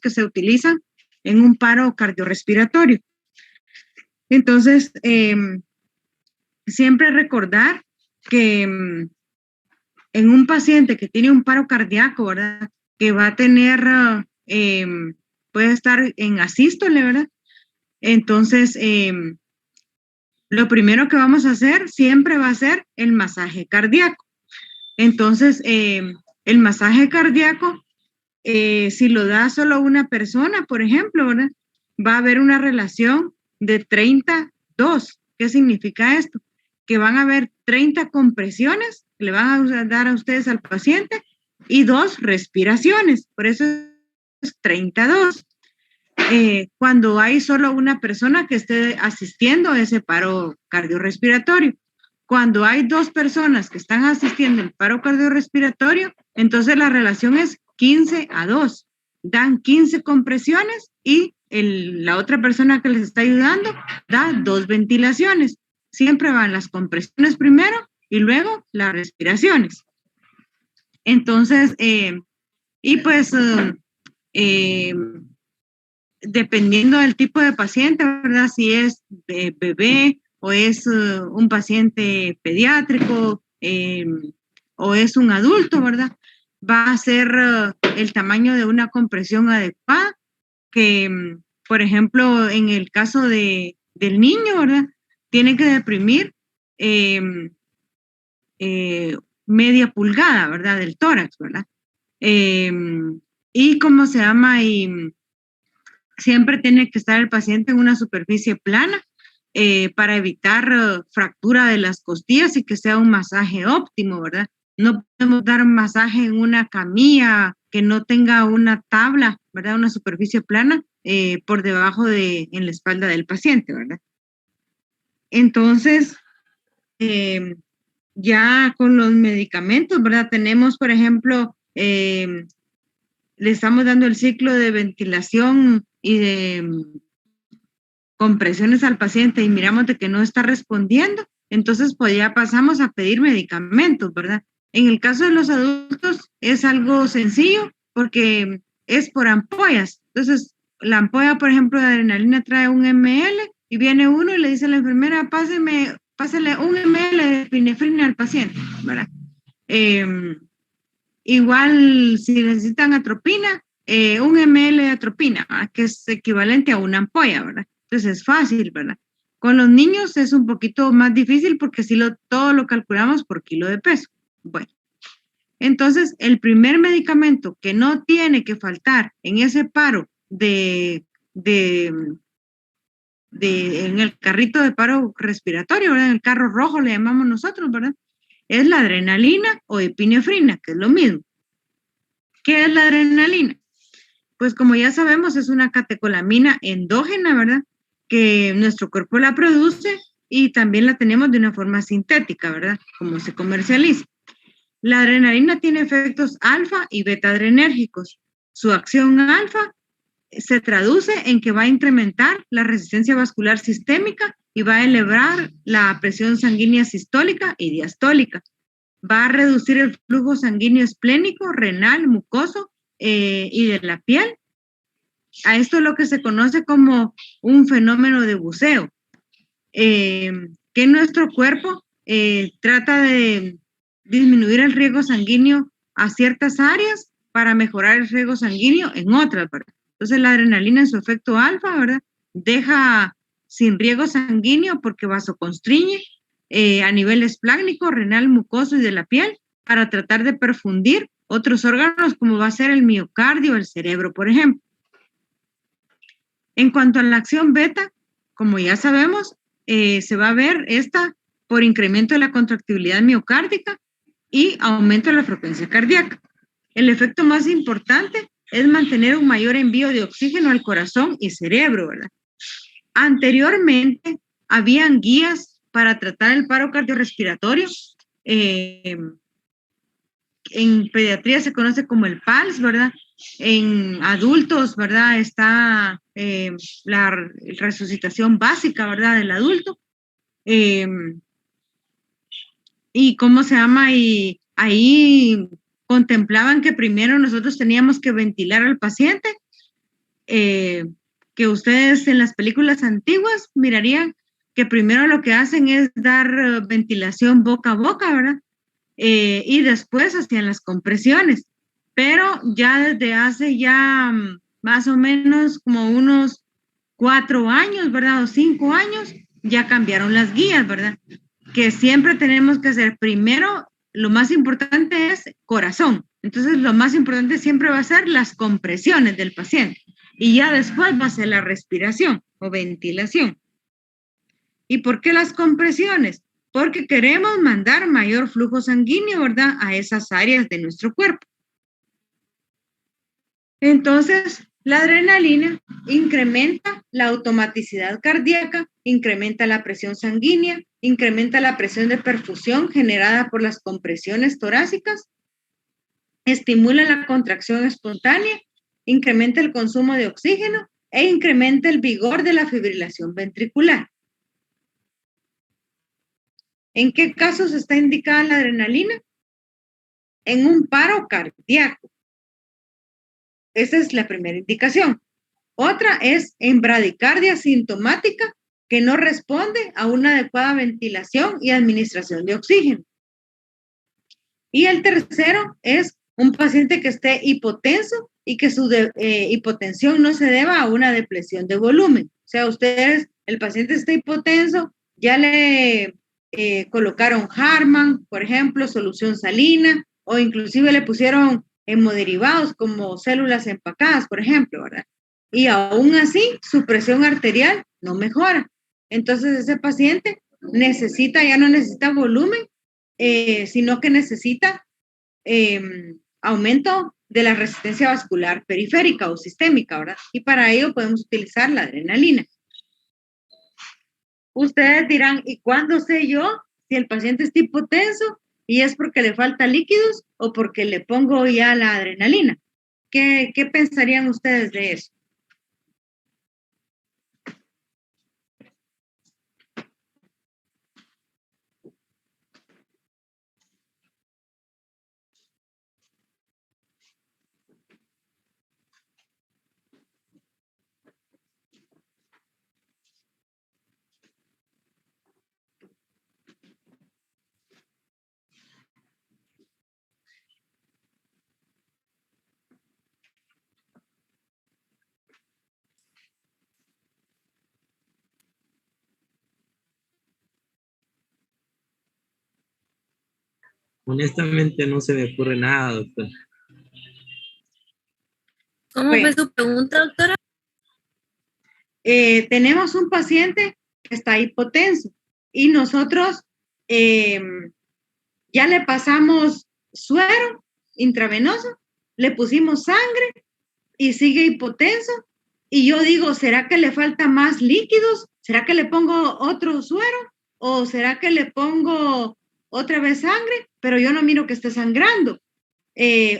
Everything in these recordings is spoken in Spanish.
que se utilizan en un paro cardiorrespiratorio. Entonces, siempre recordar que en un paciente que tiene un paro cardíaco, ¿verdad? Que va a tener, puede estar en asístole, ¿verdad? Entonces, lo primero que vamos a hacer siempre va a ser el masaje cardíaco. Entonces, el masaje cardíaco, si lo da solo una persona, por ejemplo, ¿verdad? Va a haber una relación de 30-2. ¿Qué significa esto? Que van a haber 30 compresiones que le van a dar a ustedes al paciente y 2 respiraciones. Por eso es 30-2. Cuando hay solo una persona que esté asistiendo a ese paro cardiorrespiratorio. Cuando hay 2 personas que están asistiendo al paro cardiorrespiratorio, entonces la relación es 15-2. Dan 15 compresiones y la otra persona que les está ayudando da 2 ventilaciones. Siempre van las compresiones primero y luego las respiraciones. Entonces, dependiendo del tipo de paciente, ¿verdad? Si es bebé o es un paciente pediátrico o es un adulto, ¿verdad? Va a ser el tamaño de una compresión adecuada, que, por ejemplo, en el caso del niño, ¿verdad? Tiene que deprimir media pulgada, ¿verdad? Del tórax, ¿verdad? Y cómo se llama, y siempre tiene que estar el paciente en una superficie plana para evitar fractura de las costillas y que sea un masaje óptimo, ¿verdad? No podemos dar masaje en una camilla que no tenga una tabla, ¿verdad? Una superficie plana por debajo en la espalda del paciente, ¿verdad? Entonces, ya con los medicamentos, ¿verdad? Tenemos, por ejemplo, le estamos dando el ciclo de ventilación y de compresiones al paciente y miramos de que no está respondiendo, entonces pues ya pasamos a pedir medicamentos, ¿verdad? En el caso de los adultos es algo sencillo porque es por ampollas. Entonces, la ampolla, por ejemplo, de adrenalina trae 1 ml y viene uno y le dice a la enfermera, pásele 1 ml de epinefrina al paciente, ¿verdad? Igual si necesitan atropina, 1 ml de atropina, ¿verdad? Que es equivalente a una ampolla, ¿verdad? Entonces es fácil, ¿verdad? Con los niños es un poquito más difícil porque si todo lo calculamos por kilo de peso. Bueno, entonces el primer medicamento que no tiene que faltar en ese paro en el carrito de paro respiratorio, ¿verdad? En el carro rojo le llamamos nosotros, ¿verdad? Es la adrenalina o epinefrina, que es lo mismo. ¿Qué es la adrenalina? Pues como ya sabemos, es una catecolamina endógena, ¿verdad? Que nuestro cuerpo la produce y también la tenemos de una forma sintética, ¿verdad? Como se comercializa. La adrenalina tiene efectos alfa y beta adrenérgicos. Su acción alfa se traduce en que va a incrementar la resistencia vascular sistémica y va a elevar la presión sanguínea sistólica y diastólica. Va a reducir el flujo sanguíneo esplénico, renal, mucoso y de la piel. A esto es lo que se conoce como un fenómeno de buceo, que nuestro cuerpo trata de disminuir el riego sanguíneo a ciertas áreas para mejorar el riego sanguíneo en otras, ¿verdad? Entonces la adrenalina en su efecto alfa, ¿verdad? Deja sin riego sanguíneo porque vasoconstriñe a nivel esplácnico, renal, mucoso y de la piel para tratar de perfundir otros órganos como va a ser el miocardio, el cerebro, por ejemplo. En cuanto a la acción beta, como ya sabemos, se va a ver esta por incremento de la contractibilidad miocárdica y aumento de la frecuencia cardíaca. El efecto más importante es mantener un mayor envío de oxígeno al corazón y cerebro, ¿verdad? Anteriormente, habían guías para tratar el paro cardiorrespiratorio. En pediatría se conoce como el PALS, ¿verdad? En adultos, ¿verdad? Está la resucitación básica, ¿verdad? Del adulto. Y cómo se llama, y ahí contemplaban que primero nosotros teníamos que ventilar al paciente que ustedes en las películas antiguas mirarían que primero lo que hacen es dar ventilación boca a boca, ¿verdad? Y después hacían las compresiones. Pero ya desde hace ya más o menos como unos 4 años, ¿verdad? O 5 años, ya cambiaron las guías, ¿verdad? Que siempre tenemos que hacer primero, lo más importante es corazón. Entonces, lo más importante siempre va a ser las compresiones del paciente. Y ya después va a ser la respiración o ventilación. ¿Y por qué las compresiones? Porque queremos mandar mayor flujo sanguíneo, ¿verdad? A esas áreas de nuestro cuerpo. Entonces, la adrenalina incrementa la automaticidad cardíaca, incrementa la presión sanguínea, incrementa la presión de perfusión generada por las compresiones torácicas, estimula la contracción espontánea, incrementa el consumo de oxígeno e incrementa el vigor de la fibrilación ventricular. ¿En qué casos está indicada la adrenalina? En un paro cardíaco. Esa es la primera indicación. Otra es en bradicardia sintomática que no responde a una adecuada ventilación y administración de oxígeno. Y el tercero es un paciente que esté hipotenso y que su hipotensión no se deba a una depresión de volumen. O sea, el paciente está hipotenso, ya le colocaron Harman, por ejemplo, solución salina, o inclusive le pusieron hemoderivados como células empacadas, por ejemplo, ¿verdad? Y aún así, su presión arterial no mejora. Entonces, ese paciente ya no necesita volumen, sino que necesita aumento de la resistencia vascular periférica o sistémica, ¿verdad? Y para ello podemos utilizar la adrenalina. Ustedes dirán, ¿y cuándo sé yo si el paciente está hipotenso y es porque le falta líquidos o porque le pongo ya la adrenalina? ¿Qué pensarían ustedes de eso? Honestamente no se me ocurre nada, doctor. ¿Cómo fue su pregunta, doctora? Tenemos un paciente que está hipotenso y nosotros ya le pasamos suero intravenoso, le pusimos sangre y sigue hipotenso. Y yo digo, ¿será que le falta más líquidos? ¿Será que le pongo otro suero? ¿O será que le pongo otra vez sangre? Pero yo no miro que esté sangrando.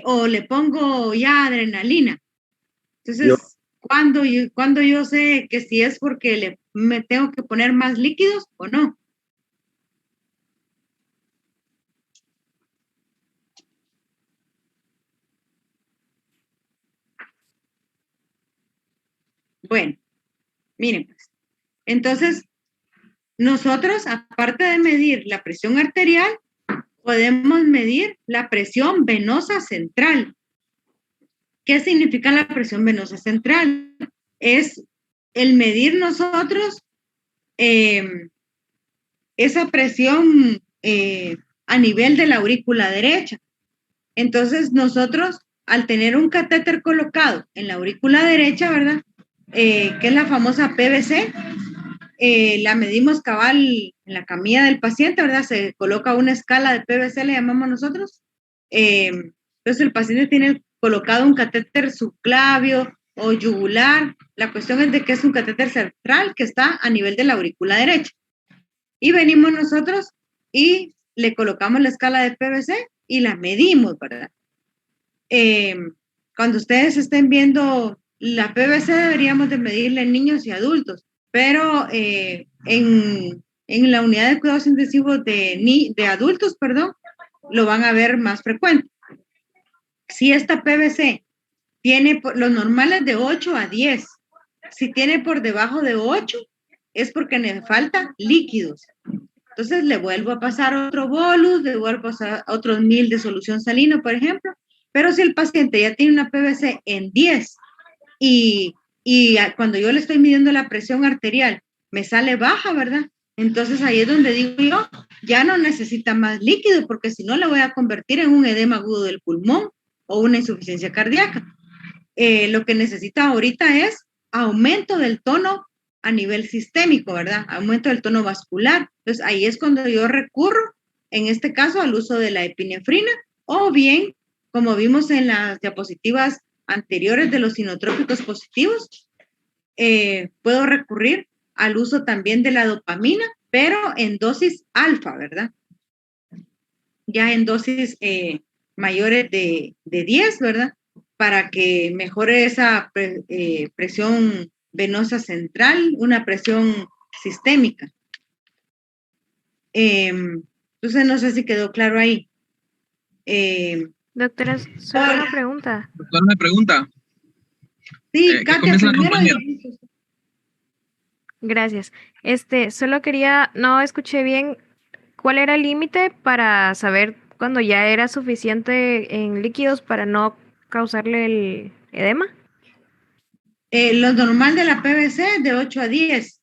O le pongo ya adrenalina. Entonces, ¿cuándo yo sé que si es porque me tengo que poner más líquidos o no? Bueno, miren pues. Entonces, nosotros, aparte de medir la presión arterial, podemos medir la presión venosa central. ¿Qué significa la presión venosa central? Es el medir nosotros esa presión a nivel de la aurícula derecha. Entonces, nosotros, al tener un catéter colocado en la aurícula derecha, ¿verdad? Que es la famosa PVC, la medimos cabal en la camilla del paciente, ¿verdad? Se coloca una escala de PVC, le llamamos nosotros. Entonces, el paciente tiene colocado un catéter subclavio o yugular. La cuestión es de que es un catéter central que está a nivel de la aurícula derecha. Y venimos nosotros y le colocamos la escala de PVC y la medimos, ¿verdad? Cuando ustedes estén viendo la PVC deberíamos de medirla en niños y adultos, pero en la unidad de cuidados intensivos de adultos, perdón, lo van a ver más frecuente. Si esta PVC tiene los normales de 8 a 10. Si tiene por debajo de 8, es porque le falta líquidos. Entonces le vuelvo a pasar otro bolus, le vuelvo a pasar otros 1000 de solución salina, por ejemplo. Pero si el paciente ya tiene una PVC en 10 y cuando yo le estoy midiendo la presión arterial, me sale baja, ¿verdad? Entonces ahí es donde digo yo, ya no necesita más líquido, porque si no le voy a convertir en un edema agudo del pulmón o una insuficiencia cardíaca. Lo que necesita ahorita es aumento del tono a nivel sistémico, ¿verdad? Aumento del tono vascular. Entonces ahí es cuando yo recurro, en este caso, al uso de la epinefrina, o bien, como vimos en las diapositivas anteriores de los inotrópicos positivos, puedo recurrir al uso también de la dopamina, pero en dosis alfa, ¿verdad? Ya en dosis mayores de 10, ¿verdad? Para que mejore esa presión venosa central, una presión sistémica. Entonces, no sé si quedó claro ahí. Doctora, solo una pregunta. Doctora, una pregunta. Sí, Katia, primero. Gracias. Solo quería, no escuché bien cuál era el límite para saber cuando ya era suficiente en líquidos para no causarle el edema. Lo normal de la PVC de 8 a 10.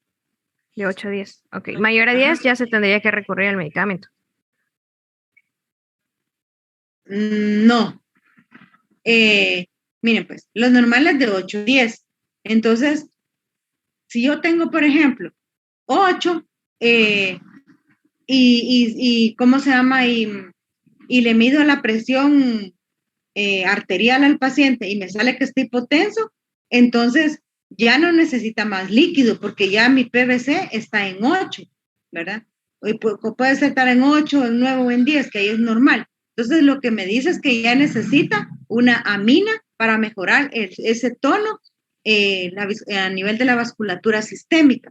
De 8 a 10. Ok. Mayor a 10 ya se tendría que recurrir al medicamento. No. Miren, pues, los normales de 8 a 10. Entonces, si yo tengo, por ejemplo, 8, ¿cómo se llama? Y le mido la presión arterial al paciente y me sale que está hipotenso, entonces ya no necesita más líquido porque ya mi PVC está en 8, ¿verdad? Puede ser estar en 8, en 9 o en 10, que ahí es normal. Entonces lo que me dice es que ya necesita una amina para mejorar ese tono a nivel de la vasculatura sistémica.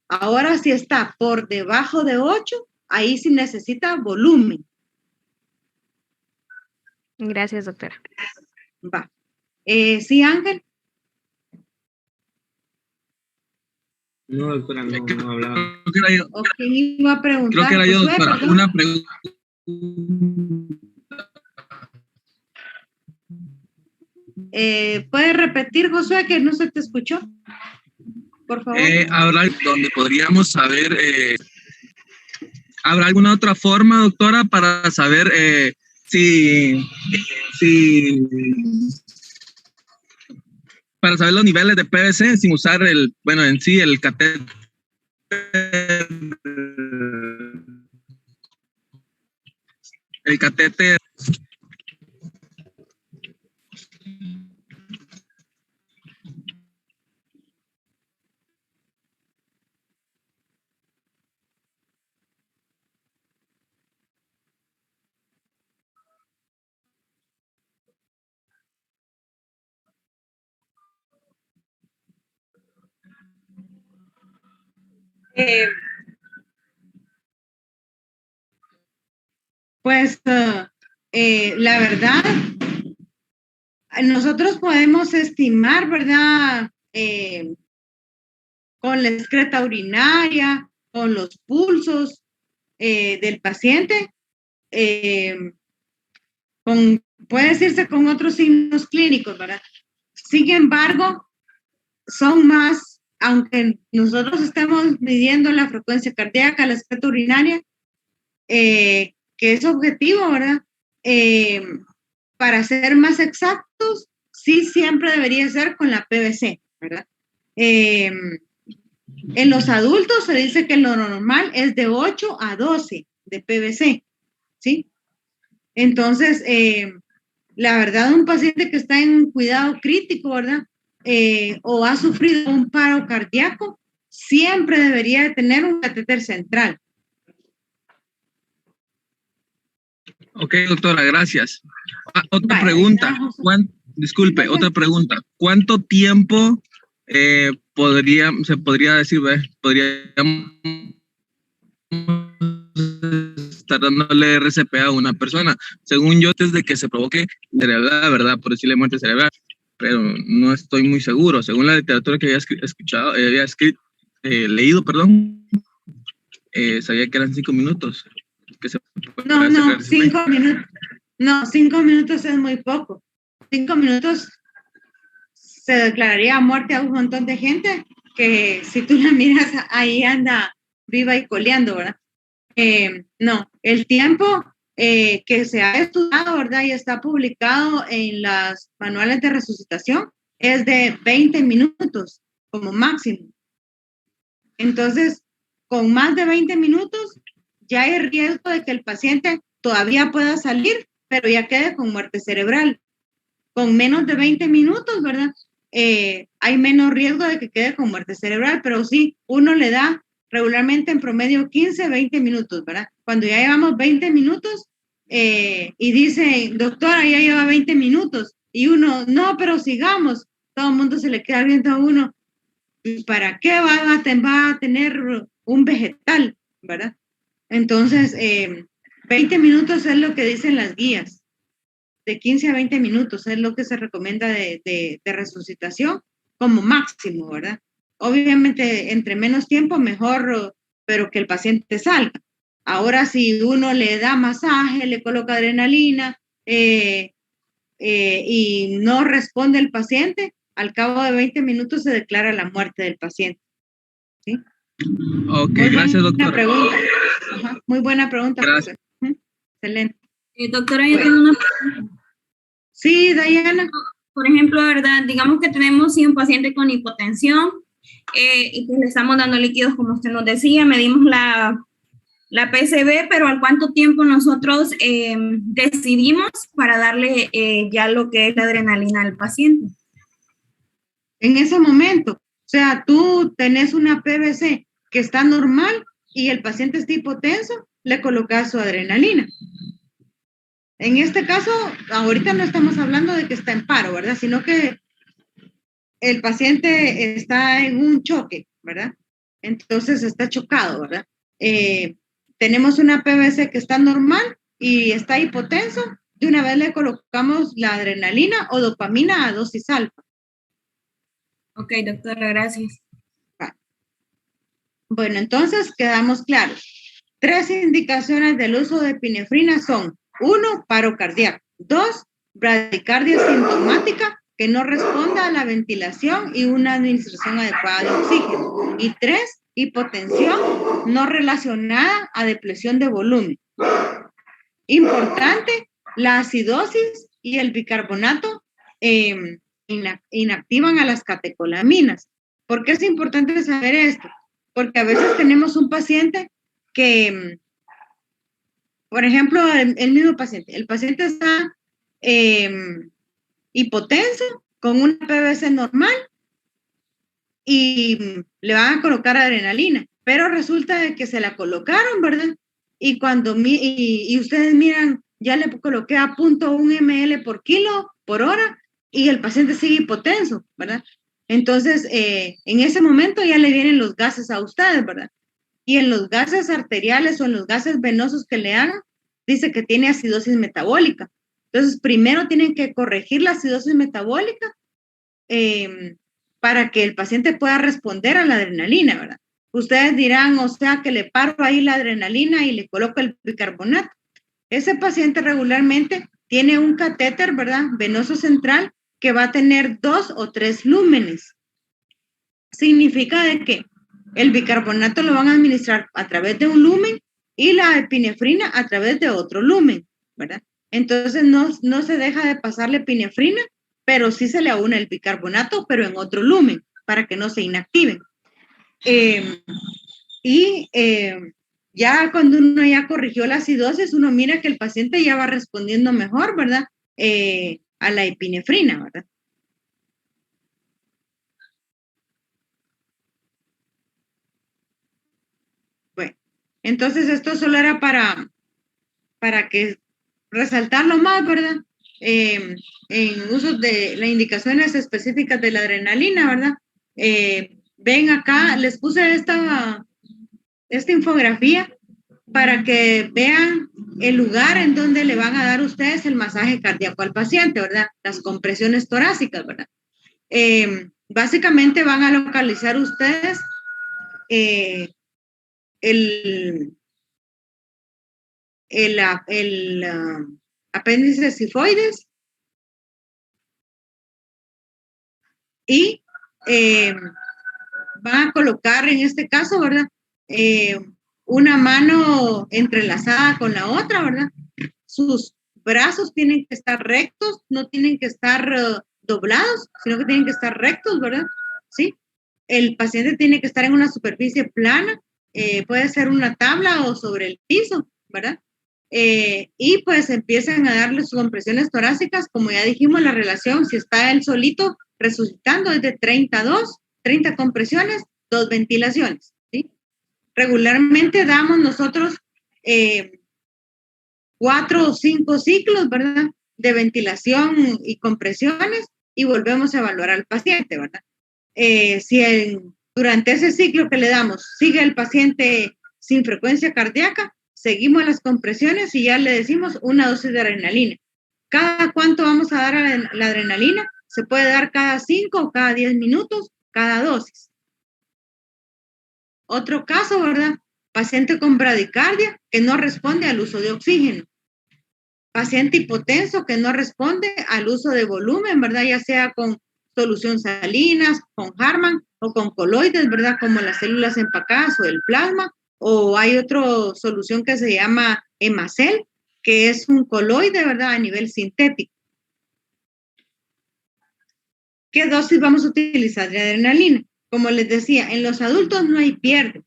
Ahora si está por debajo de 8, ahí sí necesita volumen. Gracias, doctora. Va. Sí, Ángel. No, doctora, no hablaba. Creo que era yo. ¿O quién iba a preguntar? Creo que era yo, Josué, doctora. perdón. Una pregunta. ¿Puedes repetir, Josué, que no se te escuchó? Por favor. ¿Habrá donde podríamos saber, habrá alguna otra forma, doctora, para saber para saber los niveles de PVC sin usar el catéter? El catéter. Pues la verdad, nosotros podemos estimar, ¿verdad? Con la excreta urinaria, con los pulsos del paciente, puede decirse con otros signos clínicos, ¿verdad? Sin embargo, son más, aunque nosotros estemos midiendo la frecuencia cardíaca, la excreta urinaria, que es objetivo, ¿verdad? Para ser más exactos, sí siempre debería ser con la PVC, ¿verdad? En los adultos se dice que lo normal es de 8 a 12 de PVC, ¿sí? Entonces, la verdad, un paciente que está en un cuidado crítico, ¿verdad? O ha sufrido un paro cardíaco, siempre debería de tener un catéter central. Ok, doctora, gracias. Otra pregunta. Disculpe, otra pregunta. ¿Cuánto tiempo se podría decir, podríamos estar dándole RCP a una persona? Según yo, desde que se provoque cerebral, ¿verdad? Por decirle muerte cerebral. pero no estoy muy seguro. Según la literatura que leído, perdón, sabía que eran 5 minutos. Que se No, 5 minutos. No, 5 minutos es muy poco. 5 minutos se declararía muerte a un montón de gente que si tú la miras ahí anda viva y coleando, ¿verdad? No, el tiempo que se ha estudiado, ¿verdad? Y está publicado en las manuales de resucitación es de 20 minutos como máximo. Entonces, con más de 20 minutos ya hay riesgo de que el paciente todavía pueda salir, pero ya quede con muerte cerebral. Con menos de 20 minutos, ¿verdad? Hay menos riesgo de que quede con muerte cerebral, pero sí, uno le da regularmente en promedio 15, 20 minutos, ¿verdad? Cuando ya llevamos 20 minutos y dice, doctora, ya lleva 20 minutos, y uno, no, pero sigamos, todo el mundo se le queda viendo a uno, ¿para qué va a tener un vegetal, ¿verdad? Entonces, 20 minutos es lo que dicen las guías, de 15 a 20 minutos es lo que se recomienda de resucitación como máximo, ¿verdad? Obviamente, entre menos tiempo, mejor, pero que el paciente salga. Ahora, si uno le da masaje, le coloca adrenalina y no responde el paciente, al cabo de 20 minutos se declara la muerte del paciente. ¿Sí? Ok, gracias, doctora. Pregunta. Ajá, muy buena pregunta. Gracias. Excelente. Doctora, yo tengo una pregunta. Sí, Diana. Por ejemplo, ¿verdad? Digamos que tenemos un paciente con hipotensión y pues le estamos dando líquidos, como usted nos decía, medimos la PCB, pero ¿al cuánto tiempo nosotros decidimos para darle ya lo que es la adrenalina al paciente? En ese momento, o sea, tú tenés una PVC que está normal y el paciente está hipotenso, le colocas su adrenalina. En este caso, ahorita no estamos hablando de que está en paro, ¿verdad? Sino que el paciente está en un choque, ¿verdad? Entonces está chocado, ¿verdad? Tenemos una PVC que está normal y está hipotenso, de una vez le colocamos la adrenalina o dopamina a dosis alfa. Ok, doctora, gracias. Bueno, entonces quedamos claros. 3 indicaciones del uso de epinefrina son: 1, paro cardíaco; 2, bradicardia sintomática que no responda a la ventilación y una administración adecuada de oxígeno; y 3, hipotensión no relacionada a depresión de volumen. Importante, la acidosis y el bicarbonato inactivan a las catecolaminas. ¿Por qué es importante saber esto? Porque a veces tenemos un paciente que, por ejemplo, el mismo paciente, el paciente está hipotenso con una PVC normal y le van a colocar adrenalina, pero resulta de que se la colocaron, ¿verdad? Y cuando y ustedes miran, ya le coloqué a 0.1 ml por kilo por hora y el paciente sigue hipotenso, ¿verdad? Entonces, en ese momento ya le vienen los gases a ustedes, ¿verdad? Y en los gases arteriales o en los gases venosos que le hagan, dice que tiene acidosis metabólica. Entonces, primero tienen que corregir la acidosis metabólica para que el paciente pueda responder a la adrenalina, ¿verdad? Ustedes dirán, o sea, que le paro ahí la adrenalina y le coloco el bicarbonato. Ese paciente regularmente tiene un catéter, ¿verdad? Venoso central que va a tener 2 o 3 lúmenes. Significa de que el bicarbonato lo van a administrar a través de un lumen y la epinefrina a través de otro lumen, ¿verdad? Entonces no se deja de pasar la epinefrina, pero sí se le aúna el bicarbonato, pero en otro lumen, para que no se inactiven. Ya cuando uno ya corrigió la acidosis, uno mira que el paciente ya va respondiendo mejor, ¿verdad? A la epinefrina, ¿verdad? Bueno, entonces esto solo era para que resaltarlo más, ¿verdad? En usos de las indicaciones específicas de la adrenalina, ¿verdad? Ven acá, les puse esta infografía para que vean el lugar en donde le van a dar ustedes el masaje cardíaco al paciente, ¿verdad? Las compresiones torácicas, ¿verdad? Básicamente van a localizar ustedes el apéndice sifoides y van a colocar en este caso, ¿verdad? Una mano entrelazada con la otra, ¿verdad? Sus brazos tienen que estar rectos, no tienen que estar doblados, sino que tienen que estar rectos, ¿verdad? ¿Sí? El paciente tiene que estar en una superficie plana, puede ser una tabla o sobre el piso, ¿verdad? Y pues empiezan a darle sus compresiones torácicas, como ya dijimos, la relación, si está él solito resucitando, es de 30 compresiones, 2 ventilaciones, ¿sí? Regularmente damos nosotros 4 o 5 ciclos, ¿verdad? De ventilación y compresiones y volvemos a evaluar al paciente, ¿verdad? Si durante ese ciclo que le damos sigue el paciente sin frecuencia cardíaca, seguimos las compresiones y ya le decimos una dosis de adrenalina. ¿Cada cuánto vamos a dar la adrenalina? Se puede dar cada 5 o cada 10 minutos, cada dosis. Otro caso, ¿verdad? Paciente con bradicardia que no responde al uso de oxígeno. Paciente hipotenso que no responde al uso de volumen, ¿verdad? Ya sea con solución salina, con Harman o con coloides, ¿verdad? Como las células empacadas o el plasma, o hay otra solución que se llama Hemacel, que es un coloide, ¿verdad? A nivel sintético. ¿Qué dosis vamos a utilizar de adrenalina? Como les decía, en los adultos no hay pierde.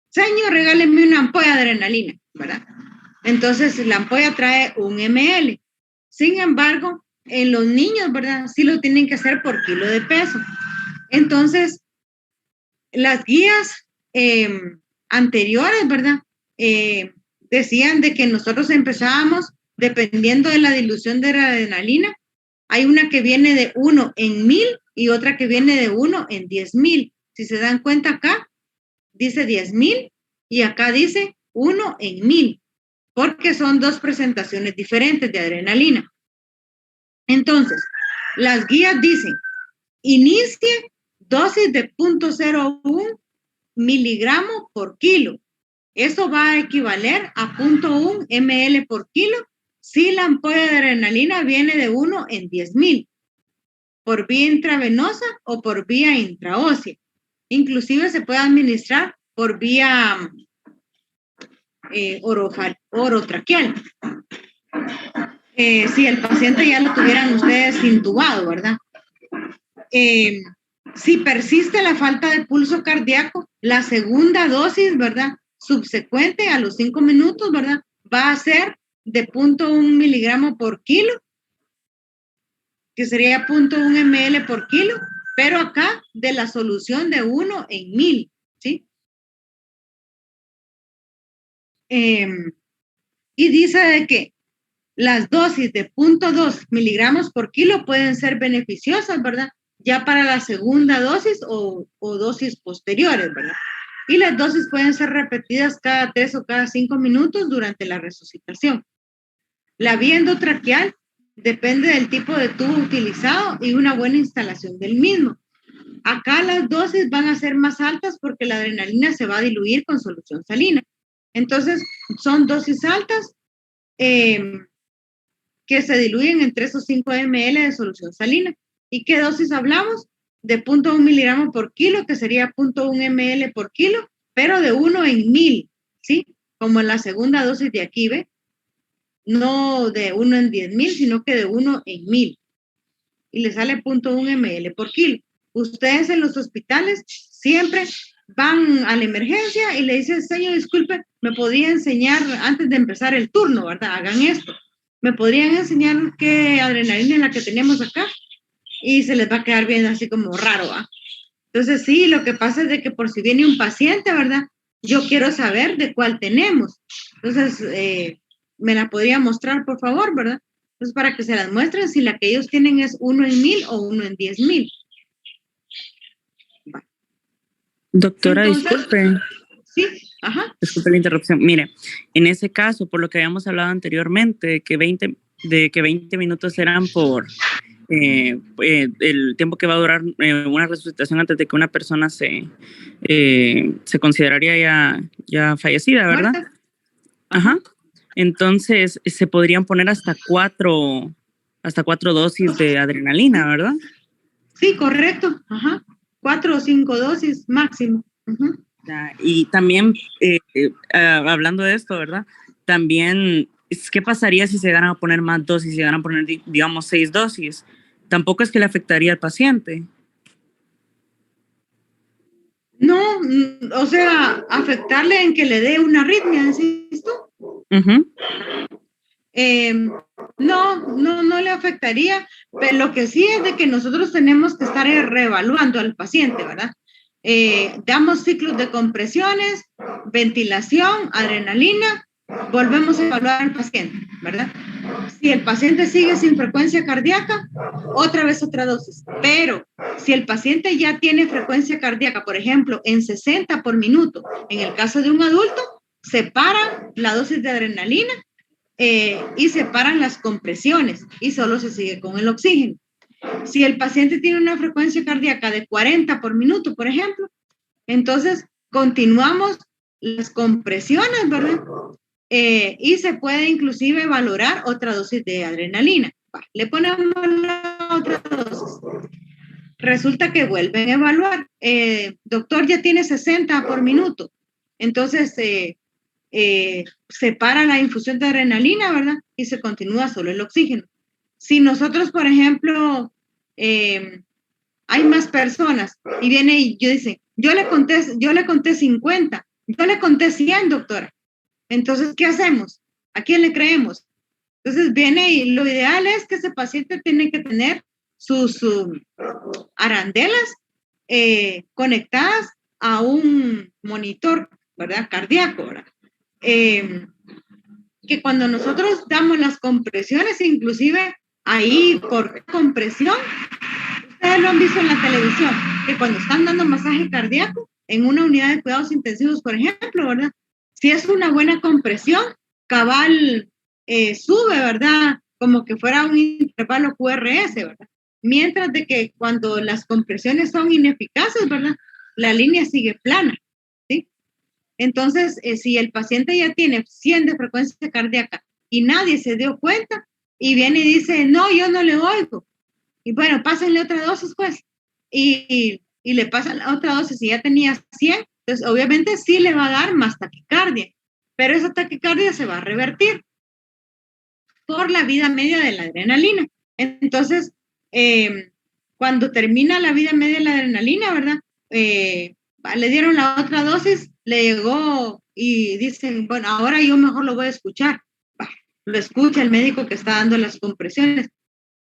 Señor, regáleme una ampolla de adrenalina, ¿verdad? Entonces, la ampolla trae 1 ml. Sin embargo, en los niños, ¿verdad? Sí lo tienen que hacer por kilo de peso. Entonces, las guías anteriores, ¿verdad? Decían de que nosotros empezábamos, dependiendo de la dilución de la adrenalina, hay una que viene de 1 en 1000 y otra que viene de 1 en 10,000. Si se dan cuenta acá, dice 10,000 y acá dice 1 en 1000, porque son 2 presentaciones diferentes de adrenalina. Entonces, las guías dicen, inicie dosis de 0.01 miligramo por kilo. Eso va a equivaler a 0.1 ml por kilo si la ampolla de adrenalina viene de 1 en 10,000, por vía intravenosa o por vía intraósea. Inclusive se puede administrar por vía orotraqueal. Si el paciente ya lo tuvieran ustedes intubado, ¿verdad? Si persiste la falta de pulso cardíaco, la segunda dosis, ¿verdad? Subsecuente a los 5 minutos, ¿verdad? Va a ser de 0.1 miligramo por kilo, que sería 0.1 ml por kilo, pero acá de la solución de 1 en 1000, ¿sí? Y dice de que las dosis de 0.2 miligramos por kilo pueden ser beneficiosas, ¿verdad? Ya para la segunda dosis o dosis posteriores, ¿verdad? Y las dosis pueden ser repetidas cada 3 o cada 5 minutos durante la resucitación. La vía endotraqueal depende del tipo de tubo utilizado y una buena instalación del mismo. Acá las dosis van a ser más altas porque la adrenalina se va a diluir con solución salina. Entonces, son dosis altas que se diluyen en 3 o 5 ml de solución salina. ¿Y qué dosis hablamos? De 0.1 miligramo por kilo, que sería 0.1 ml por kilo, pero de 1 en 1000, ¿sí? Como en la segunda dosis de aquí, ¿ve? No de 1 en 10,000, sino que de 1 en 1000. Y le sale 0.1 ml por kilo. Ustedes en los hospitales siempre van a la emergencia y le dicen, señor, disculpe, me podría enseñar antes de empezar el turno, ¿verdad? Hagan esto. ¿Me podrían enseñar qué adrenalina es la que tenemos acá? Y se les va a quedar bien así como raro, ¿ah? Entonces, sí, lo que pasa es de que por si viene un paciente, ¿verdad? Yo quiero saber de cuál tenemos. Entonces, me la podría mostrar, por favor, ¿verdad? Entonces, para que se las muestren si la que ellos tienen es 1 en 1000 o 1 en 10,000. Doctora, Entonces, disculpe. Sí. Ajá. Disculpe la interrupción. Mire, en ese caso, por lo que habíamos hablado anteriormente, que 20 minutos eran por el tiempo que va a durar una resucitación antes de que una persona se consideraría ya fallecida, ¿verdad? Muerta. Ajá. Entonces, se podrían poner hasta cuatro dosis de adrenalina, ¿verdad? Sí, correcto. Ajá. 4 o 5 dosis máximo. Ujú. Y también, hablando de esto, ¿verdad? También, ¿qué pasaría si se llegaran a poner más dosis, si llegaran a poner, digamos, 6 dosis? Tampoco es que le afectaría al paciente. No, o sea, afectarle en que le dé una arritmia, ¿decís tú? Uh-huh. No le afectaría, pero lo que sí es de que nosotros tenemos que estar reevaluando al paciente, ¿verdad? Damos ciclos de compresiones, ventilación, adrenalina, volvemos a evaluar al paciente, ¿verdad? Si el paciente sigue sin frecuencia cardíaca, otra vez otra dosis. Pero si el paciente ya tiene frecuencia cardíaca, por ejemplo, en 60 por minuto, en el caso de un adulto, se para la dosis de adrenalina y se paran las compresiones y solo se sigue con el oxígeno. Si el paciente tiene una frecuencia cardíaca de 40 por minuto, por ejemplo, entonces continuamos las compresiones, ¿verdad? Y se puede inclusive valorar otra dosis de adrenalina. Le ponemos la otra dosis. Resulta que vuelven a evaluar. Doctor, ya tiene 60 por minuto. Entonces, se para la infusión de adrenalina, ¿verdad? Y se continúa solo el oxígeno. Si nosotros, por ejemplo, hay más personas y viene y yo dice, yo le conté 50, yo le conté 100, doctora. Entonces, ¿qué hacemos? ¿A quién le creemos? Entonces viene y lo ideal es que ese paciente tiene que tener sus arandelas conectadas a un monitor, ¿verdad? Cardíaco, ¿verdad? Que cuando nosotros damos las compresiones, inclusive ahí por compresión, ustedes lo han visto en la televisión, que cuando están dando masaje cardíaco en una unidad de cuidados intensivos, por ejemplo, ¿verdad? Si es una buena compresión, cabal sube, ¿verdad? Como que fuera un intervalo QRS, ¿verdad? Mientras de que cuando las compresiones son ineficaces, ¿verdad? La línea sigue plana, ¿sí? Entonces, si el paciente ya tiene 100 de frecuencia cardíaca y nadie se dio cuenta y viene y dice, no, yo no le oigo. Y bueno, pásenle otra dosis, pues. Y le pasan la otra dosis y ya tenía 100, entonces obviamente sí le va a dar más taquicardia, pero esa taquicardia se va a revertir por la vida media de la adrenalina. Entonces, cuando termina la vida media de la adrenalina, ¿verdad? Le dieron la otra dosis, le llegó y dicen, bueno, ahora yo mejor lo voy a escuchar. Lo escucha el médico que está dando las compresiones.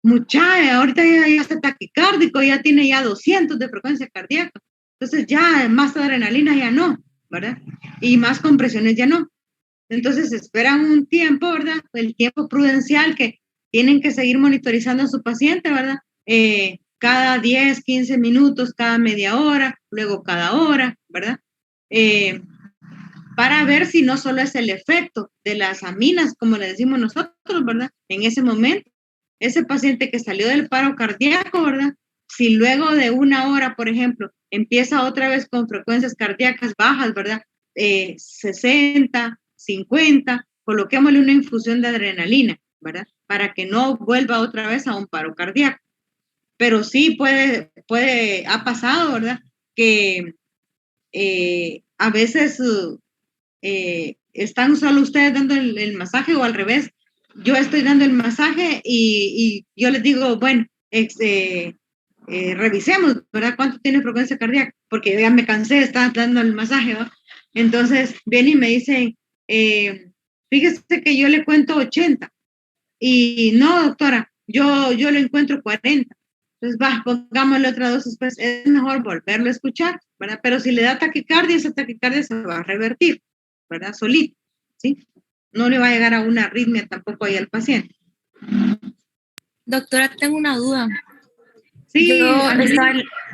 Muchacha, ahorita ya está taquicárdico, ya tiene ya 200 de frecuencia cardíaca. Entonces ya más adrenalina ya no, ¿verdad? Y más compresiones ya no. Entonces esperan un tiempo, ¿verdad? El tiempo prudencial que tienen que seguir monitorizando a su paciente, ¿verdad? Cada 10, 15 minutos, cada media hora, luego cada hora, ¿verdad? Para ver si no solo es el efecto de las aminas, como le decimos nosotros, ¿verdad? En ese momento, ese paciente que salió del paro cardíaco, ¿verdad? Si luego de una hora, por ejemplo, empieza otra vez con frecuencias cardíacas bajas, ¿verdad? 60, 50, coloquémosle una infusión de adrenalina, ¿verdad? Para que no vuelva otra vez a un paro cardíaco. Pero sí ha pasado, ¿verdad? Que a veces están solo ustedes dando el masaje o al revés, yo estoy dando el masaje y yo les digo, bueno, revisemos, ¿verdad? ¿Cuánto tiene frecuencia cardíaca? Porque ya me cansé de estar dando el masaje, ¿no? Entonces vienen y me dicen, fíjese que yo le cuento 80 y no, doctora, yo le encuentro 40. Entonces, pongámosle otra dosis, pues es mejor volverlo a escuchar, ¿verdad? Pero si le da taquicardia, esa taquicardia se va a revertir, ¿verdad? Solito, ¿sí? No le va a llegar a una arritmia tampoco ahí al paciente. Doctora, tengo una duda. Sí, Yo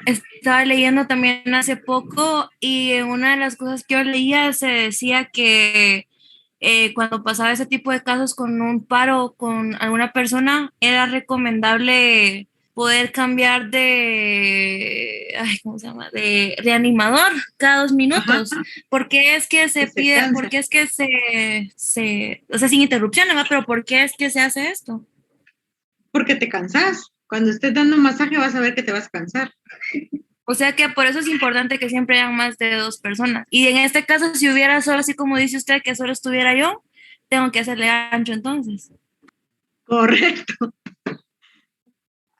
estaba leyendo también hace poco y en una de las cosas que yo leía se decía que cuando pasaba ese tipo de casos con un paro con alguna persona, era recomendable poder cambiar ¿cómo se llama? De reanimador cada 2 minutos. Ajá. ¿Por qué es que se pide, cansa. por qué es que o sea, sin interrupciones, ¿no? Pero ¿por qué es que se hace esto? Porque te cansas. Cuando estés dando un masaje vas a ver que te vas a cansar. O sea que por eso es importante que siempre hayan más de 2 personas. Y en este caso, si hubiera solo, así como dice usted, que solo estuviera yo, tengo que hacerle ancho entonces. Correcto.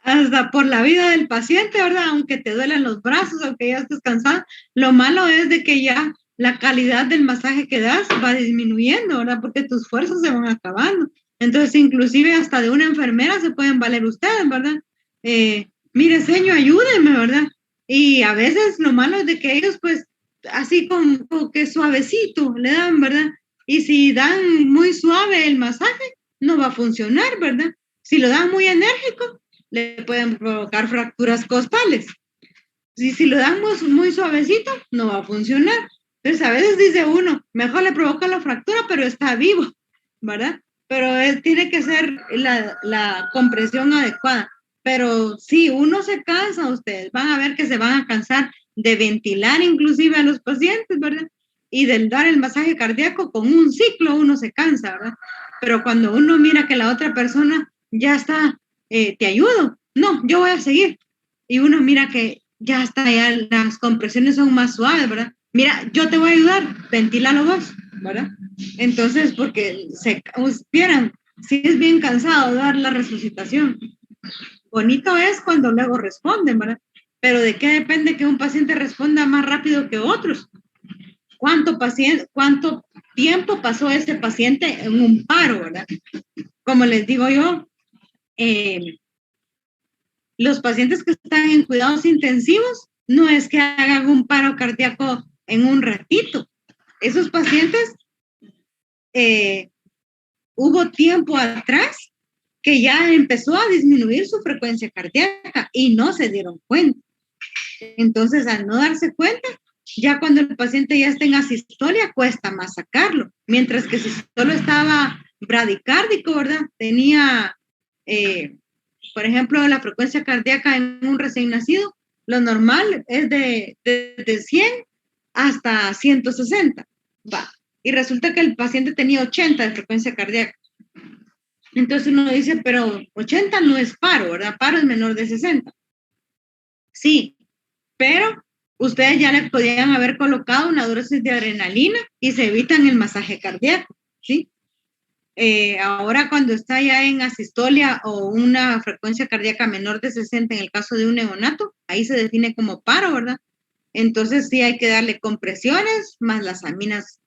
Hasta por la vida del paciente, ¿verdad? Aunque te duelan los brazos, aunque ya estés cansada, lo malo es de que ya la calidad del masaje que das va disminuyendo, ¿verdad? Porque tus fuerzas se van acabando. Entonces, inclusive hasta de una enfermera se pueden valer ustedes, ¿verdad? Mire, señor, ayúdenme, ¿verdad? Y a veces lo malo es de que ellos, pues, así como que suavecito le dan, ¿verdad? Y si dan muy suave el masaje, no va a funcionar, ¿verdad? Si lo dan muy enérgico, le pueden provocar fracturas costales. Si lo dan muy suavecito, no va a funcionar. Entonces, a veces dice uno, mejor le provoca la fractura, pero está vivo, ¿verdad? Pero tiene que ser la compresión adecuada. Pero si uno se cansa, ustedes van a ver que se van a cansar de ventilar inclusive a los pacientes, ¿verdad? Y del dar el masaje cardíaco, con un ciclo uno se cansa, ¿verdad? Pero cuando uno mira que la otra persona ya está, te ayudo, no, yo voy a seguir. Y uno mira que ya está, ya las compresiones son más suaves, ¿verdad? Mira, yo te voy a ayudar, ventílalo vos, ¿verdad? Entonces, porque vieran, si es bien cansado dar la resucitación. Bonito es cuando luego responden, ¿verdad? Pero ¿de qué depende que un paciente responda más rápido que otros? ¿Cuánto tiempo pasó ese paciente en un paro, verdad? Como les digo yo, los pacientes que están en cuidados intensivos no es que hagan un paro cardíaco en un ratito. Esos pacientes, hubo tiempo atrás que ya empezó a disminuir su frecuencia cardíaca y no se dieron cuenta. Entonces, al no darse cuenta, ya cuando el paciente ya está en asistolia, cuesta más sacarlo. Mientras que si solo estaba bradicárdico, ¿verdad? Tenía, por ejemplo, la frecuencia cardíaca en un recién nacido, lo normal es de 100 hasta 160. Va. Y resulta que el paciente tenía 80 de frecuencia cardíaca. Entonces uno dice, pero 80 no es paro, ¿verdad? Paro es menor de 60. Sí, pero ustedes ya le podían haber colocado una dosis de adrenalina y se evitan el masaje cardíaco, ¿sí? Ahora cuando está ya en asistolia o una frecuencia cardíaca menor de 60 en el caso de un neonato, ahí se define como paro, ¿verdad? Entonces sí hay que darle compresiones más las aminas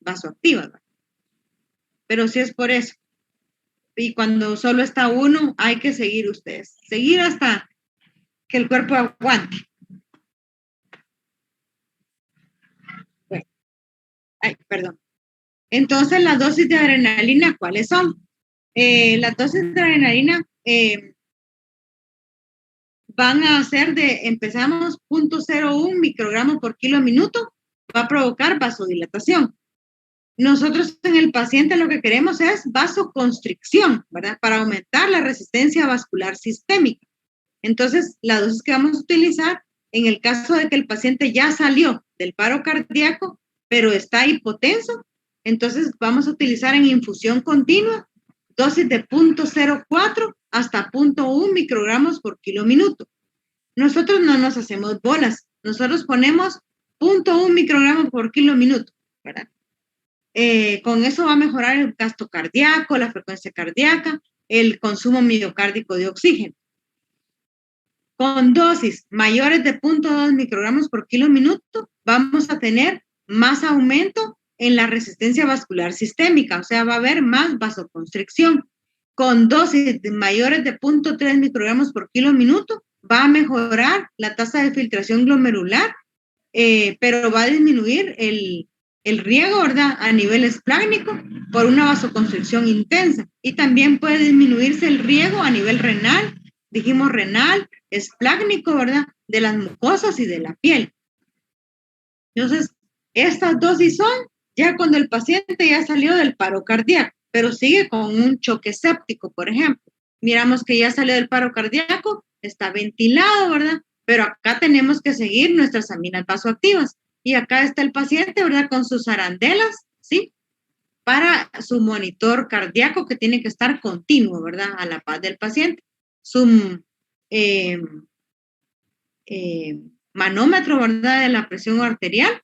vasoactivas, ¿verdad? Pero sí es por eso. Y cuando solo está uno, hay que seguir ustedes. Seguir hasta que el cuerpo aguante. Bueno. Ay, perdón. Entonces, las dosis de adrenalina, ¿cuáles son? Las dosis de adrenalina van a ser empezamos 0.01 microgramos por kilo minuto, va a provocar vasodilatación. Nosotros en el paciente lo que queremos es vasoconstricción, ¿verdad? Para aumentar la resistencia vascular sistémica. Entonces, la dosis que vamos a utilizar en el caso de que el paciente ya salió del paro cardíaco, pero está hipotenso, entonces vamos a utilizar en infusión continua dosis de 0.04 hasta 0.1 microgramos por kilo minuto. Nosotros no nos hacemos bolas, nosotros ponemos 0.1 microgramos por kilo minuto, ¿verdad? Con eso va a mejorar el gasto cardíaco, la frecuencia cardíaca, el consumo miocárdico de oxígeno. Con dosis mayores de 0.2 microgramos por kilo minuto, vamos a tener más aumento en la resistencia vascular sistémica, o sea, va a haber más vasoconstricción. Con dosis mayores de 0.3 microgramos por kilo minuto, va a mejorar la tasa de filtración glomerular, pero va a disminuir el riego, ¿verdad? A nivel esplácnico por una vasoconstricción intensa. Y también puede disminuirse el riego a nivel renal, dijimos renal, esplácnico, ¿verdad? De las mucosas y de la piel. Entonces, estas dosis son ya cuando el paciente ya salió del paro cardíaco, pero sigue con un choque séptico, por ejemplo. Miramos que ya salió del paro cardíaco, está ventilado, ¿verdad? Pero acá tenemos que seguir nuestras aminas vasoactivas. Y acá está el paciente, ¿verdad? Con sus arandelas, ¿sí? Para su monitor cardíaco que tiene que estar continuo, ¿verdad? A la paz del paciente. Su manómetro, ¿verdad? De la presión arterial.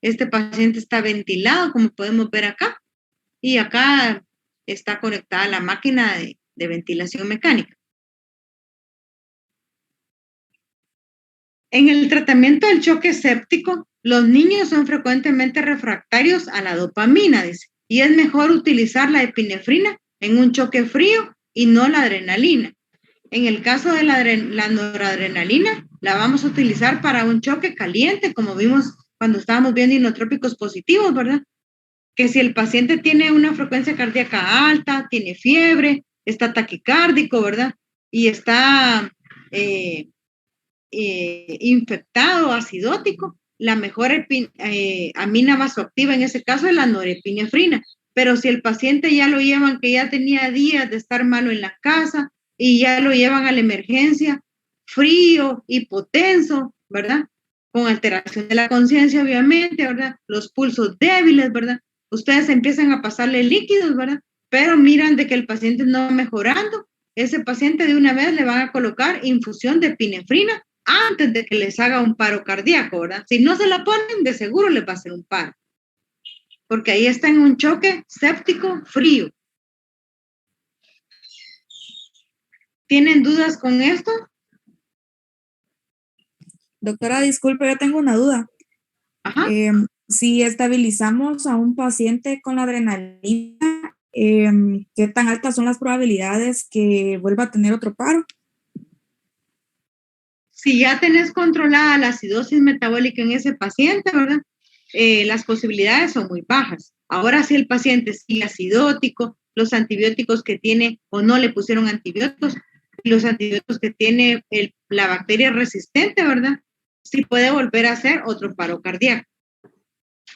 Este paciente está ventilado, como podemos ver acá. Y acá está conectada la máquina de ventilación mecánica. En el tratamiento del choque séptico, los niños son frecuentemente refractarios a la dopamina, dice, y es mejor utilizar la epinefrina en un choque frío y no la adrenalina. En el caso de la noradrenalina, la vamos a utilizar para un choque caliente, como vimos cuando estábamos viendo inotrópicos positivos, ¿verdad? Que si el paciente tiene una frecuencia cardíaca alta, tiene fiebre, está taquicárdico, ¿verdad? Y está infectado, acidótico, la mejor amina vasoactiva en ese caso es la norepinefrina. Pero si el paciente ya lo llevan, que ya tenía días de estar malo en la casa y ya lo llevan a la emergencia, frío, hipotenso, ¿verdad? Con alteración de la conciencia, obviamente, ¿verdad? Los pulsos débiles, ¿verdad? Ustedes empiezan a pasarle líquidos, ¿verdad? Pero miran de que el paciente no va mejorando. Ese paciente de una vez le van a colocar infusión de epinefrina antes de que les haga un paro cardíaco, ¿verdad? Si no se la ponen, de seguro les va a hacer un paro. Porque ahí está en un choque séptico frío. ¿Tienen dudas con esto? Doctora, disculpe, yo tengo una duda. Ajá. Si estabilizamos a un paciente con la adrenalina, ¿qué tan altas son las probabilidades que vuelva a tener otro paro? Si ya tenés controlada la acidosis metabólica en ese paciente, ¿verdad? Las posibilidades son muy bajas. Ahora, si el paciente sigue acidótico, los antibióticos que tiene o no le pusieron antibióticos, los antibióticos que tiene la bacteria resistente, ¿verdad? Sí puede volver a hacer otro paro cardíaco.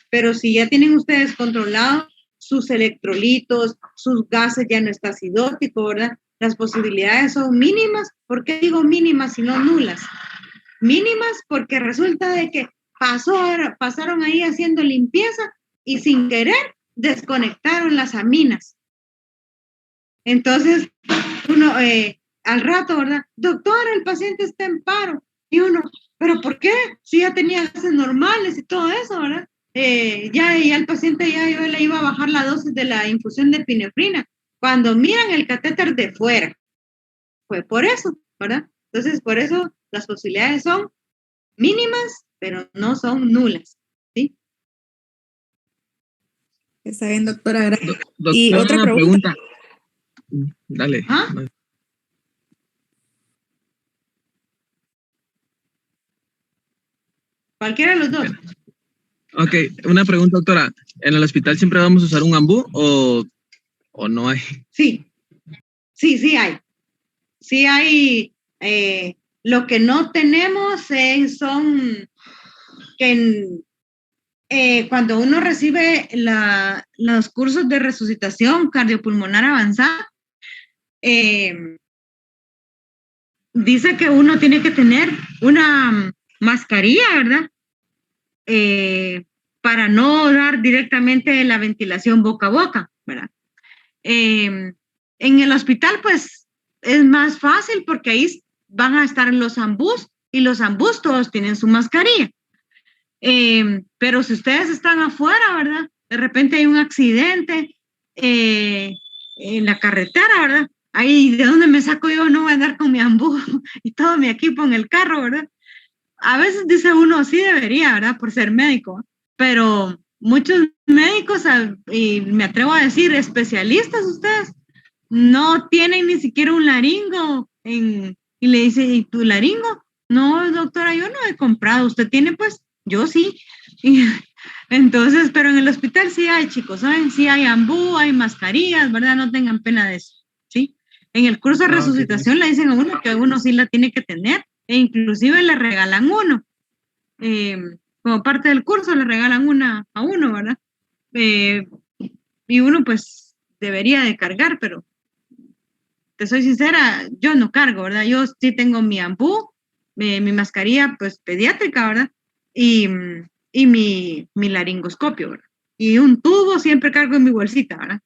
Pero si ya tienen ustedes controlado sus electrolitos, sus gases, ya no está acidótico, ¿verdad? Las posibilidades son mínimas. ¿Por qué digo mínimas y no nulas? Mínimas porque resulta de que pasaron ahí haciendo limpieza y sin querer desconectaron las aminas. Entonces, uno al rato, ¿verdad? Doctora, el paciente está en paro. Y uno, ¿pero por qué? Si ya tenía gases normales y todo eso, ¿verdad? Ya el paciente yo le iba a bajar la dosis de la infusión de epinefrina. Cuando miran el catéter de fuera, fue por eso, ¿verdad? Entonces, por eso las posibilidades son mínimas, pero no son nulas, ¿sí? Está bien, doctora, gracias. Y otra pregunta. Dale. ¿Ah? Cualquiera de los dos. Ok, una pregunta, doctora. ¿En el hospital siempre vamos a usar un ambú o no hay? Sí hay. Sí hay. Lo que no tenemos son que cuando uno recibe los cursos de resucitación cardiopulmonar avanzada, dice que uno tiene que tener una mascarilla, ¿verdad? Para no dar directamente la ventilación boca a boca, ¿verdad? En el hospital, pues, es más fácil porque ahí van a estar los ambús y los ambús todos tienen su mascarilla. Pero si ustedes están afuera, ¿verdad? De repente hay un accidente en la carretera, ¿verdad? Ahí, ¿de dónde me saco yo? No voy a andar con mi ambú y todo mi equipo en el carro, ¿verdad? A veces dice uno, sí debería, ¿verdad? Por ser médico, pero muchos médicos, y me atrevo a decir, especialistas ustedes, no tienen ni siquiera un laringo y le dice, ¿y tu laringo? No, doctora, yo no he comprado. ¿Usted tiene? Pues yo sí. Entonces, pero en el hospital sí hay, chicos, ¿saben? Sí hay ambú, hay mascarillas, ¿verdad? No tengan pena de eso, ¿sí? En el curso de Ah, ok. resucitación le dicen a uno que uno sí la tiene que tener, e inclusive le regalan uno. Como parte del curso le regalan una a uno, ¿verdad? Y uno pues debería de cargar, pero te soy sincera, yo no cargo, ¿verdad? Yo sí tengo mi ampú, mi mascarilla pues pediátrica, ¿verdad? Y mi laringoscopio, ¿verdad? Y un tubo siempre cargo en mi bolsita, ¿verdad?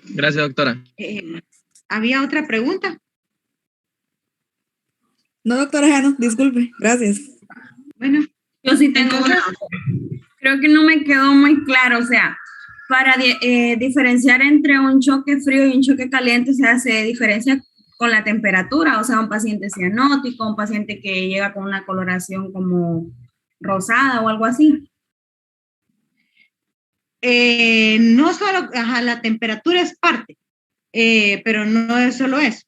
Gracias, doctora. ¿Había otra pregunta? No, doctora Jano, disculpe, gracias. Bueno, Yo sí tengo entonces, creo que no me quedó muy claro, o sea, para diferenciar entre un choque frío y un choque caliente se hace diferencia con la temperatura, o sea, un paciente cianótico, un paciente que llega con una coloración como rosada o algo así. no solo, la temperatura es parte, pero no es solo eso.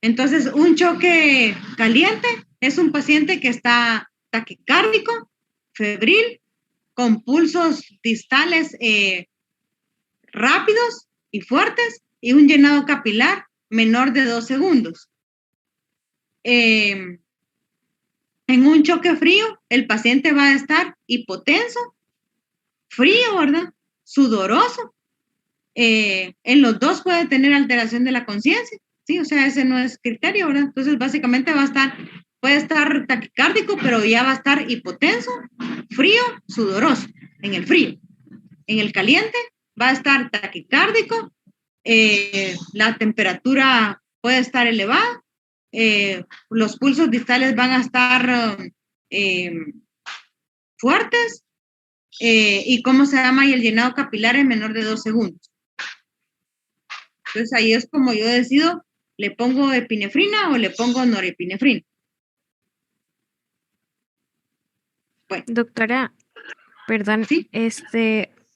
Entonces, un choque caliente es un paciente que está taquicárdico, febril, con pulsos distales rápidos y fuertes y un llenado capilar menor de 2 segundos. En un choque frío, el paciente va a estar hipotenso, frío, ¿verdad? Sudoroso. En los dos puede tener alteración de la conciencia, ¿sí? O sea, ese no es criterio, ¿verdad? Entonces, básicamente puede estar taquicárdico, pero ya va a estar hipotenso, frío, sudoroso, en el frío. En el caliente va a estar taquicárdico, la temperatura puede estar elevada, los pulsos distales van a estar fuertes, y ¿cómo se llama? Y el llenado capilar es menor de 2 segundos. Entonces ahí es como yo decido, ¿le pongo epinefrina o le pongo norepinefrina? Bueno. Doctora, perdón, ¿Sí?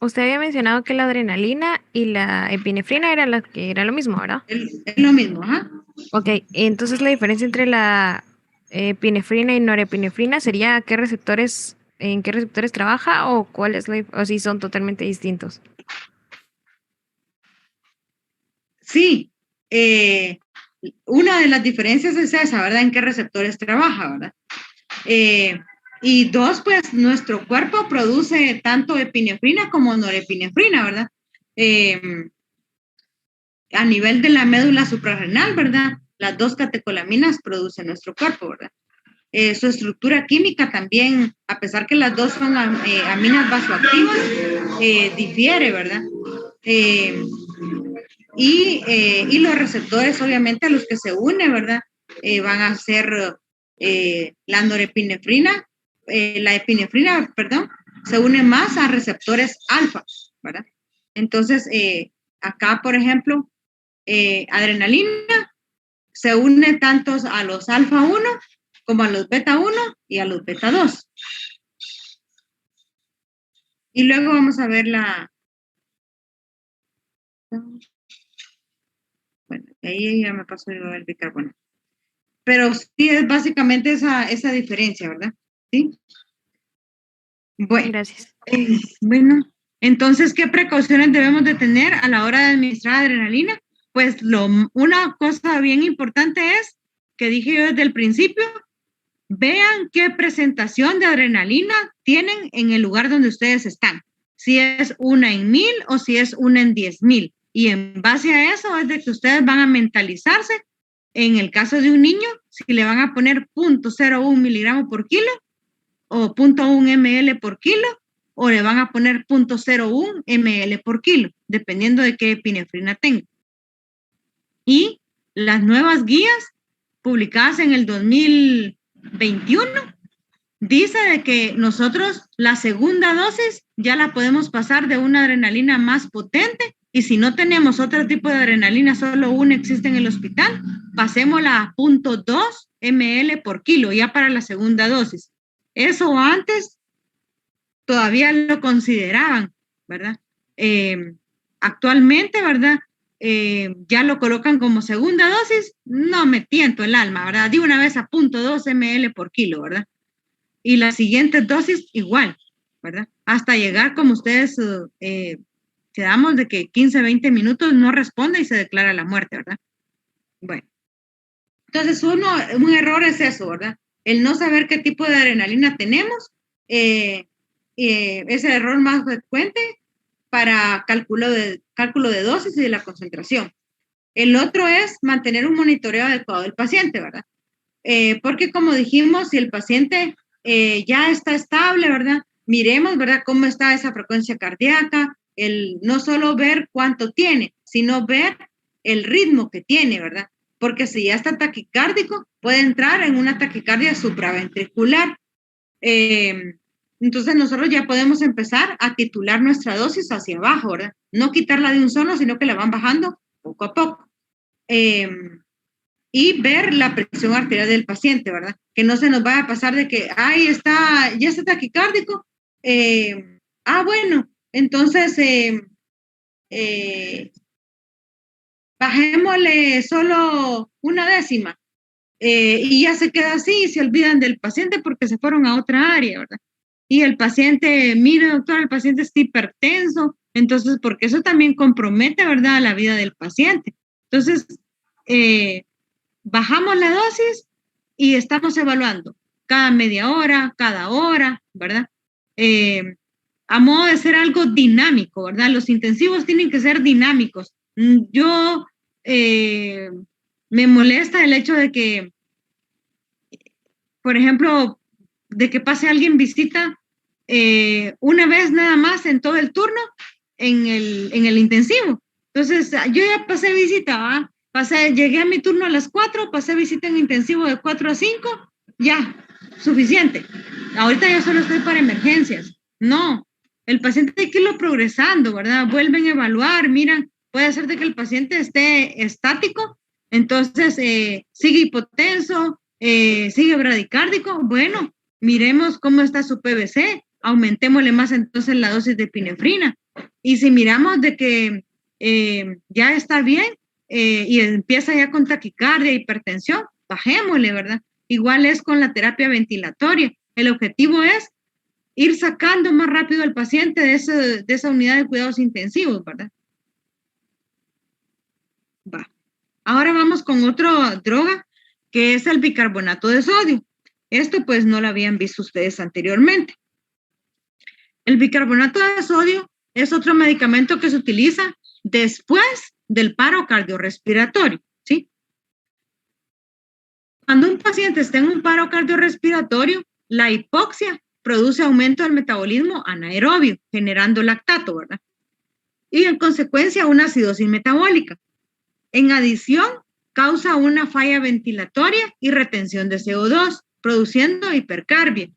usted había mencionado que la adrenalina y la epinefrina era lo mismo, ¿verdad? Es lo mismo, ajá. Ok, entonces la diferencia entre la epinefrina y norepinefrina sería en qué receptores trabaja o o si son totalmente distintos. Sí, una de las diferencias es esa, ¿verdad? En qué receptores trabaja, ¿verdad? Y dos, pues nuestro cuerpo produce tanto epinefrina como norepinefrina, ¿verdad? A nivel de la médula suprarrenal, ¿verdad? Las dos catecolaminas produce nuestro cuerpo, ¿verdad? Su estructura química también, a pesar que las dos son aminas vasoactivas, difiere, ¿verdad? Y los receptores, obviamente, a los que se une, ¿verdad? Van a ser la norepinefrina, la epinefrina, perdón, se une más a receptores alfa, ¿verdad? Entonces, acá, por ejemplo, adrenalina se une tanto a los alfa 1 como a los beta 1 y a los beta 2. Y luego vamos a ver bueno, ahí ya me pasó el bicarbonato. Pero sí es básicamente esa diferencia, ¿verdad? Sí. Bueno, gracias. Bueno, entonces, ¿qué precauciones debemos de tener a la hora de administrar adrenalina? Pues una cosa bien importante es, que dije yo desde el principio, vean qué presentación de adrenalina tienen en el lugar donde ustedes están. Si es una en 1000 o si es una en 10,000. Y en base a eso es de que ustedes van a mentalizarse, en el caso de un niño, si le van a poner 0.01 miligramos por kilo o 0.1 ml por kilo, o le van a poner 0.01 ml por kilo, dependiendo de qué epinefrina tenga. Y las nuevas guías publicadas en el 2021 dice de que nosotros la segunda dosis ya la podemos pasar de una adrenalina más potente, y si no tenemos otro tipo de adrenalina, solo una existe en el hospital, pasémosla a 0.2 ml por kilo ya para la segunda dosis. Eso antes todavía lo consideraban, ¿verdad? Actualmente, ¿verdad? Ya lo colocan como segunda dosis, no me tiento el alma, ¿verdad? De una vez a 0.2 ml por kilo, ¿verdad? Y la siguiente dosis igual, ¿verdad? Hasta llegar, como ustedes Quedamos de que 15, 20 minutos no responde y se declara la muerte, ¿verdad? Bueno. Entonces, un error es eso, ¿verdad? El no saber qué tipo de adrenalina tenemos, es el error más frecuente para cálculo de dosis y de la concentración. El otro es mantener un monitoreo adecuado del paciente, ¿verdad? Porque como dijimos, si el paciente ya está estable, ¿verdad? Miremos, ¿verdad? Cómo está esa frecuencia cardíaca, no solo ver cuánto tiene, sino ver el ritmo que tiene, ¿verdad? Porque si ya está taquicárdico, puede entrar en una taquicardia supraventricular. Entonces nosotros ya podemos empezar a titular nuestra dosis hacia abajo, ¿verdad? No quitarla de un solo, sino que la van bajando poco a poco. Y ver la presión arterial del paciente, ¿verdad? Que no se nos vaya a pasar de que, ya está taquicárdico. Bueno, entonces bajémosle solo una décima. Y ya se queda así y se olvidan del paciente porque se fueron a otra área, ¿verdad? Y el paciente, mire doctor, el paciente está hipertenso, entonces, porque eso también compromete, ¿verdad?, la vida del paciente. Entonces, bajamos la dosis y estamos evaluando cada media hora, cada hora, ¿verdad? A modo de ser algo dinámico, ¿verdad? Los intensivos tienen que ser dinámicos. Yo me molesta el hecho de que, por ejemplo, de que pase alguien visita una vez nada más en todo el turno en el intensivo. Entonces, yo ya pasé visita, llegué a mi turno a las 4, pasé visita en intensivo de 4 a 5, ya, suficiente. Ahorita yo solo estoy para emergencias. No, el paciente hay que irlo progresando, ¿verdad? Vuelven a evaluar, miran, puede ser de que el paciente esté estático, entonces sigue hipotenso, sigue bradicárdico. Bueno, miremos cómo está su PVC, aumentémosle más entonces la dosis de epinefrina. Y si miramos de que ya está bien y empieza ya con taquicardia, hipertensión, bajémosle, ¿verdad? Igual es con la terapia ventilatoria. El objetivo es ir sacando más rápido al paciente de esa unidad de cuidados intensivos, ¿verdad? Va. Ahora vamos con otra droga, que es el bicarbonato de sodio. Esto pues no lo habían visto ustedes anteriormente. El bicarbonato de sodio es otro medicamento que se utiliza después del paro cardiorrespiratorio, ¿sí? Cuando un paciente está en un paro cardiorrespiratorio, la hipoxia produce aumento del metabolismo anaerobio, generando lactato, ¿verdad? Y en consecuencia una acidosis metabólica. En adición, causa una falla ventilatoria y retención de CO2, produciendo hipercarbia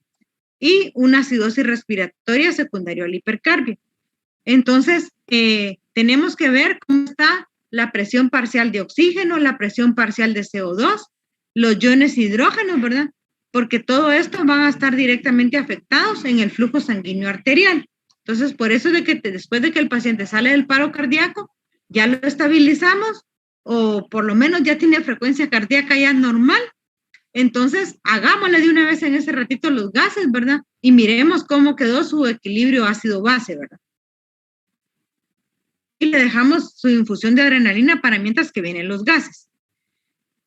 y una acidosis respiratoria secundaria a la hipercarbia. Entonces, tenemos que ver cómo está la presión parcial de oxígeno, la presión parcial de CO2, los iones hidrógenos, ¿verdad? Porque todo esto van a estar directamente afectados en el flujo sanguíneo arterial. Entonces, por eso de que después de que el paciente sale del paro cardíaco, ya lo estabilizamos o por lo menos ya tiene frecuencia cardíaca ya normal. Entonces, hagámosle de una vez en ese ratito los gases, ¿verdad? Y miremos cómo quedó su equilibrio ácido-base, ¿verdad? Y le dejamos su infusión de adrenalina para mientras que vienen los gases.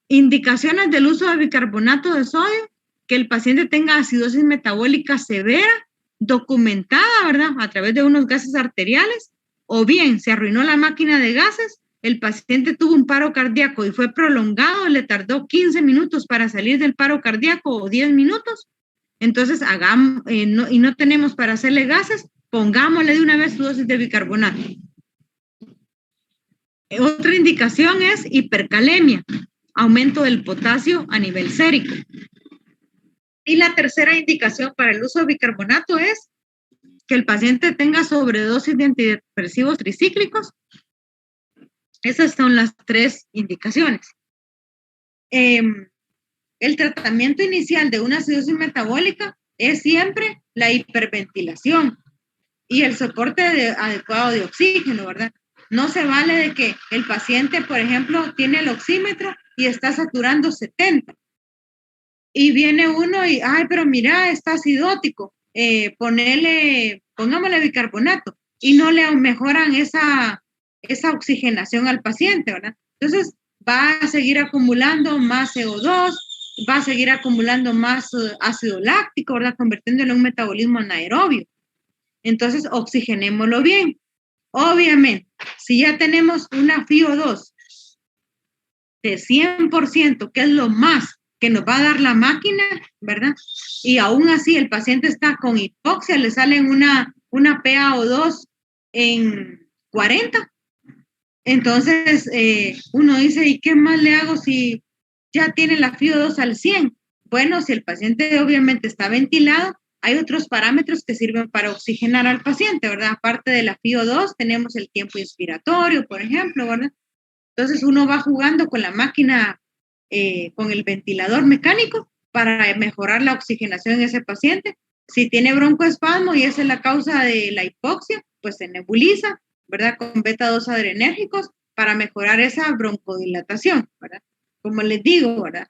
Indicaciones del uso de bicarbonato de sodio: que el paciente tenga acidosis metabólica severa, documentada, ¿verdad?, a través de unos gases arteriales, o bien se arruinó la máquina de gases, el paciente tuvo un paro cardíaco y fue prolongado, le tardó 15 minutos para salir del paro cardíaco o 10 minutos, entonces y no tenemos para hacerle gases, pongámosle de una vez su dosis de bicarbonato. Otra indicación es hipercalemia, aumento del potasio a nivel sérico. Y la tercera indicación para el uso de bicarbonato es que el paciente tenga sobredosis de antidepresivos tricíclicos. Esas son las 3 indicaciones. El tratamiento inicial de una acidosis metabólica es siempre la hiperventilación y el soporte adecuado de oxígeno, ¿verdad? No se vale de que el paciente, por ejemplo, tiene el oxímetro y está saturando 70. Y viene uno y, pero mira, está acidótico, pongámosle bicarbonato. y no le mejoran esa oxigenación al paciente, ¿verdad? Entonces va a seguir acumulando más CO2, va a seguir acumulando más ácido láctico, ¿verdad? Convirtiéndolo en un metabolismo anaerobio. Entonces, oxigenémoslo bien. Obviamente, si ya tenemos una FiO2 de 100%, que es lo más que nos va a dar la máquina, ¿verdad? Y aún así el paciente está con hipoxia, le salen una PaO2 en 40. Entonces, uno dice, ¿y qué más le hago si ya tiene la FiO2 al 100? Bueno, si el paciente obviamente está ventilado, hay otros parámetros que sirven para oxigenar al paciente, ¿verdad? Aparte de la FiO2, tenemos el tiempo inspiratorio, por ejemplo, ¿verdad? Entonces, uno va jugando con la máquina, con el ventilador mecánico para mejorar la oxigenación en ese paciente. Si tiene broncoespasmo y esa es la causa de la hipoxia, pues se nebuliza, ¿verdad? Con beta-2 adrenérgicos para mejorar esa broncodilatación, ¿verdad? Como les digo, ¿verdad?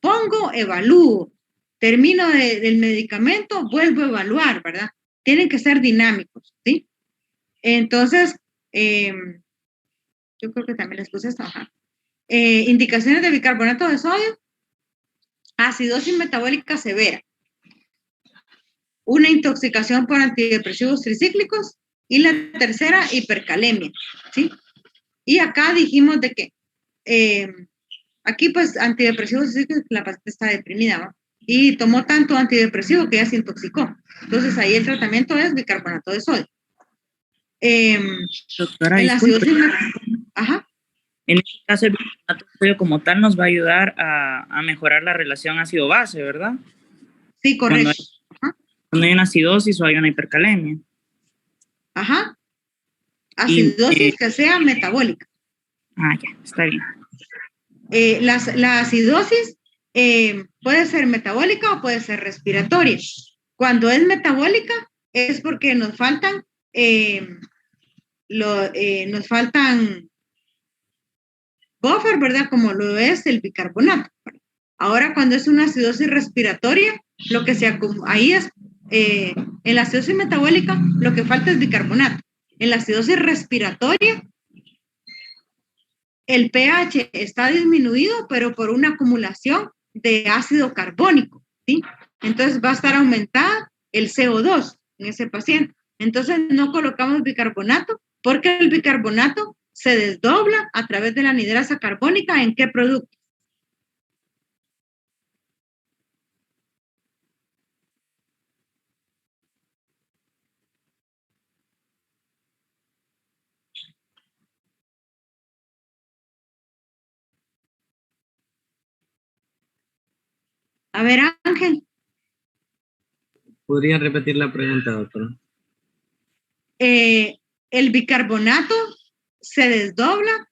Pongo, evalúo, termino del medicamento, vuelvo a evaluar, ¿verdad? Tienen que ser dinámicos, ¿sí? Entonces, yo creo que también les puse esto, ajá. Indicaciones de bicarbonato de sodio, acidosis metabólica severa, una intoxicación por antidepresivos tricíclicos y la tercera, hipercalemia, ¿sí? Y acá dijimos de que aquí pues antidepresivos tricíclicos, la paciente está deprimida, ¿no? Y tomó tanto antidepresivo que ya se intoxicó. Entonces ahí el tratamiento es bicarbonato de sodio. Doctora, en la disculpe. Ajá. En este caso, el bicarbonato de sodio como tal nos va a ayudar a mejorar la relación ácido-base, ¿verdad? Sí, correcto. Cuando hay una acidosis o hay una hipercalemia. Ajá. Acidosis que sea metabólica. Ah, ya, está bien. La acidosis puede ser metabólica o puede ser respiratoria. Cuando es metabólica es porque nos faltan buffer, ¿verdad? Como lo es el bicarbonato. Ahora, cuando es una acidosis respiratoria, lo que se acumula ahí es, en la acidosis metabólica, lo que falta es bicarbonato. En la acidosis respiratoria, el pH está disminuido, pero por una acumulación de ácido carbónico, ¿sí? Entonces va a estar aumentada el CO2 en ese paciente. Entonces no colocamos bicarbonato porque el bicarbonato se desdobla a través de la anhidrasa carbónica. ¿En qué producto? A ver, Ángel. ¿Podría repetir la pregunta, doctora? El bicarbonato se desdobla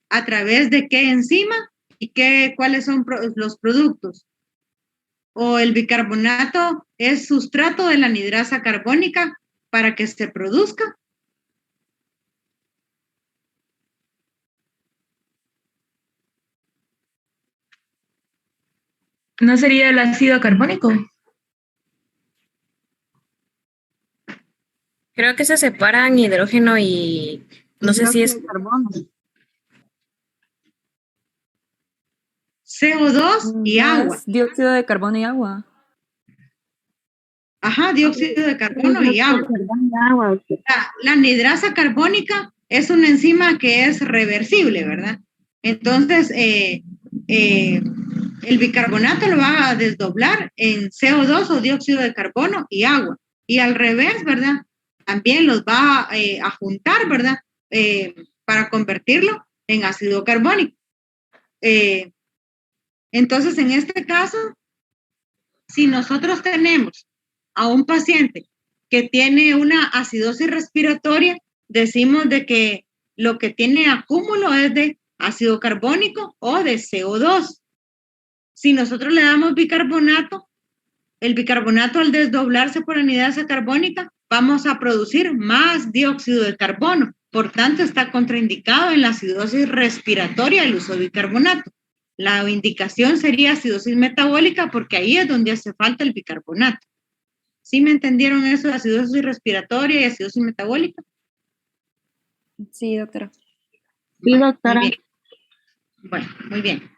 a través de qué enzima y cuáles son los productos. O el bicarbonato es sustrato de la anhidrasa carbónica para que se produzca. ¿No sería el ácido carbónico? Creo que se separan hidrógeno y no sé si es carbono. CO2 y agua. Dióxido de carbono y agua. Ajá, dióxido de carbono y agua. La anhidrasa carbónica es una enzima que es reversible, ¿verdad? Entonces, el bicarbonato lo va a desdoblar en CO2 o dióxido de carbono y agua. Y al revés, ¿verdad? También los va a juntar, ¿verdad? Para convertirlo en ácido carbónico. Entonces, en este caso, si nosotros tenemos a un paciente que tiene una acidosis respiratoria, decimos de que lo que tiene acúmulo es de ácido carbónico o de CO2. Si nosotros le damos bicarbonato, el bicarbonato al desdoblarse por anhidrasa carbónica, vamos a producir más dióxido de carbono. Por tanto, está contraindicado en la acidosis respiratoria el uso de bicarbonato. La indicación sería acidosis metabólica porque ahí es donde hace falta el bicarbonato. ¿Sí me entendieron eso de acidosis respiratoria y acidosis metabólica? Sí, doctora. Sí, doctora. Muy bien. Bueno, muy bien.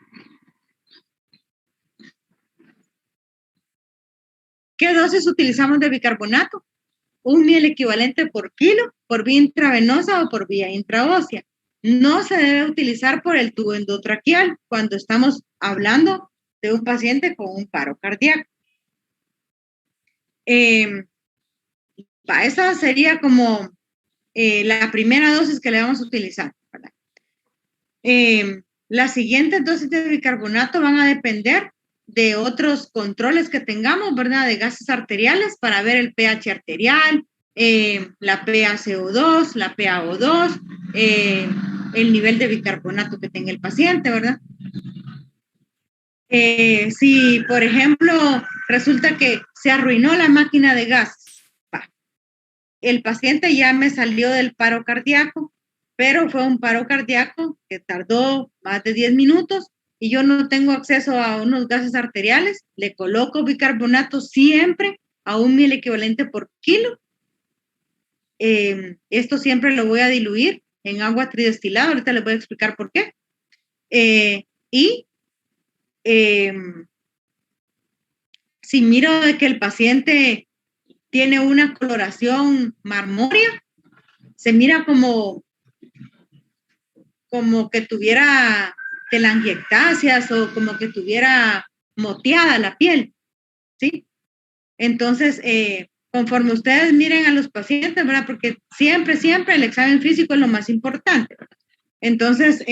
¿Qué dosis utilizamos de bicarbonato? 1 ml equivalente por kilo, por vía intravenosa o por vía intraósea. No se debe utilizar por el tubo endotraqueal cuando estamos hablando de un paciente con un paro cardíaco. Esa sería como la primera dosis que le vamos a utilizar, ¿verdad? Las siguientes dosis de bicarbonato van a depender de otros controles que tengamos, ¿verdad? De gases arteriales para ver el pH arterial, la PaCO2, la PaO2, el nivel de bicarbonato que tenga el paciente, ¿verdad? Si, por ejemplo, resulta que se arruinó la máquina de gases, el paciente ya me salió del paro cardíaco, pero fue un paro cardíaco que tardó más de 10 minutos y yo no tengo acceso a unos gases arteriales, le coloco bicarbonato siempre a 1 ml equivalente por kilo. Esto siempre lo voy a diluir en agua tridestilada, ahorita les voy a explicar por qué. Si miro de que el paciente tiene una coloración marmórea, se mira como que tuviera telangiectasias o como que tuviera moteada la piel, ¿sí? Entonces, conforme ustedes miren a los pacientes, ¿verdad? Porque siempre el examen físico es lo más importante, ¿verdad? Entonces,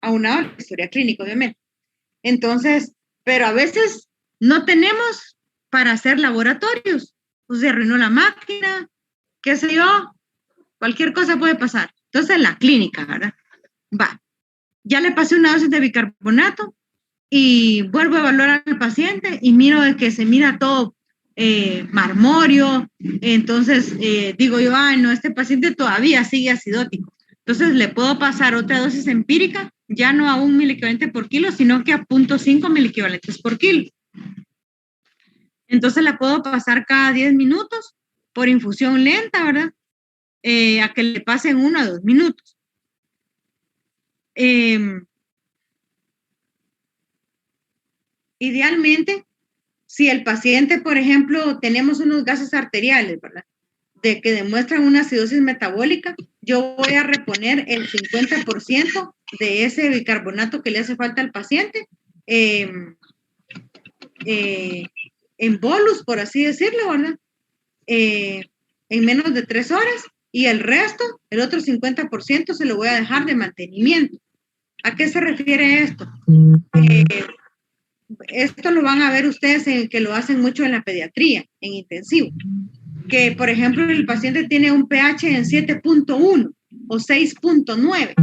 aunado a la historia clínica, obviamente. Entonces, pero a veces no tenemos para hacer laboratorios. Pues se arruinó la máquina, qué sé yo, cualquier cosa puede pasar. Entonces, la clínica, ¿verdad? Va. Ya le pasé una dosis de bicarbonato y vuelvo a evaluar al paciente y miro de que se mira todo marmóreo. Entonces, digo yo, no, este paciente todavía sigue acidótico. Entonces, le puedo pasar otra dosis empírica, ya no a 1 ml equivalente por kilo, sino que a 0.5 ml equivalentes por kilo. Entonces, la puedo pasar cada 10 minutos por infusión lenta, ¿verdad? A que le pasen 1 a 2 minutos. Idealmente, si el paciente, por ejemplo, tenemos unos gases arteriales, ¿verdad? De que demuestran una acidosis metabólica, yo voy a reponer el 50% de ese bicarbonato que le hace falta al paciente en bolus, por así decirlo, ¿verdad? En menos de 3 horas, y el resto, el otro 50%, se lo voy a dejar de mantenimiento. ¿A qué se refiere esto? Esto lo van a ver ustedes que lo hacen mucho en la pediatría, en intensivo. Que, por ejemplo, el paciente tiene un pH en 7.1 o 6.9.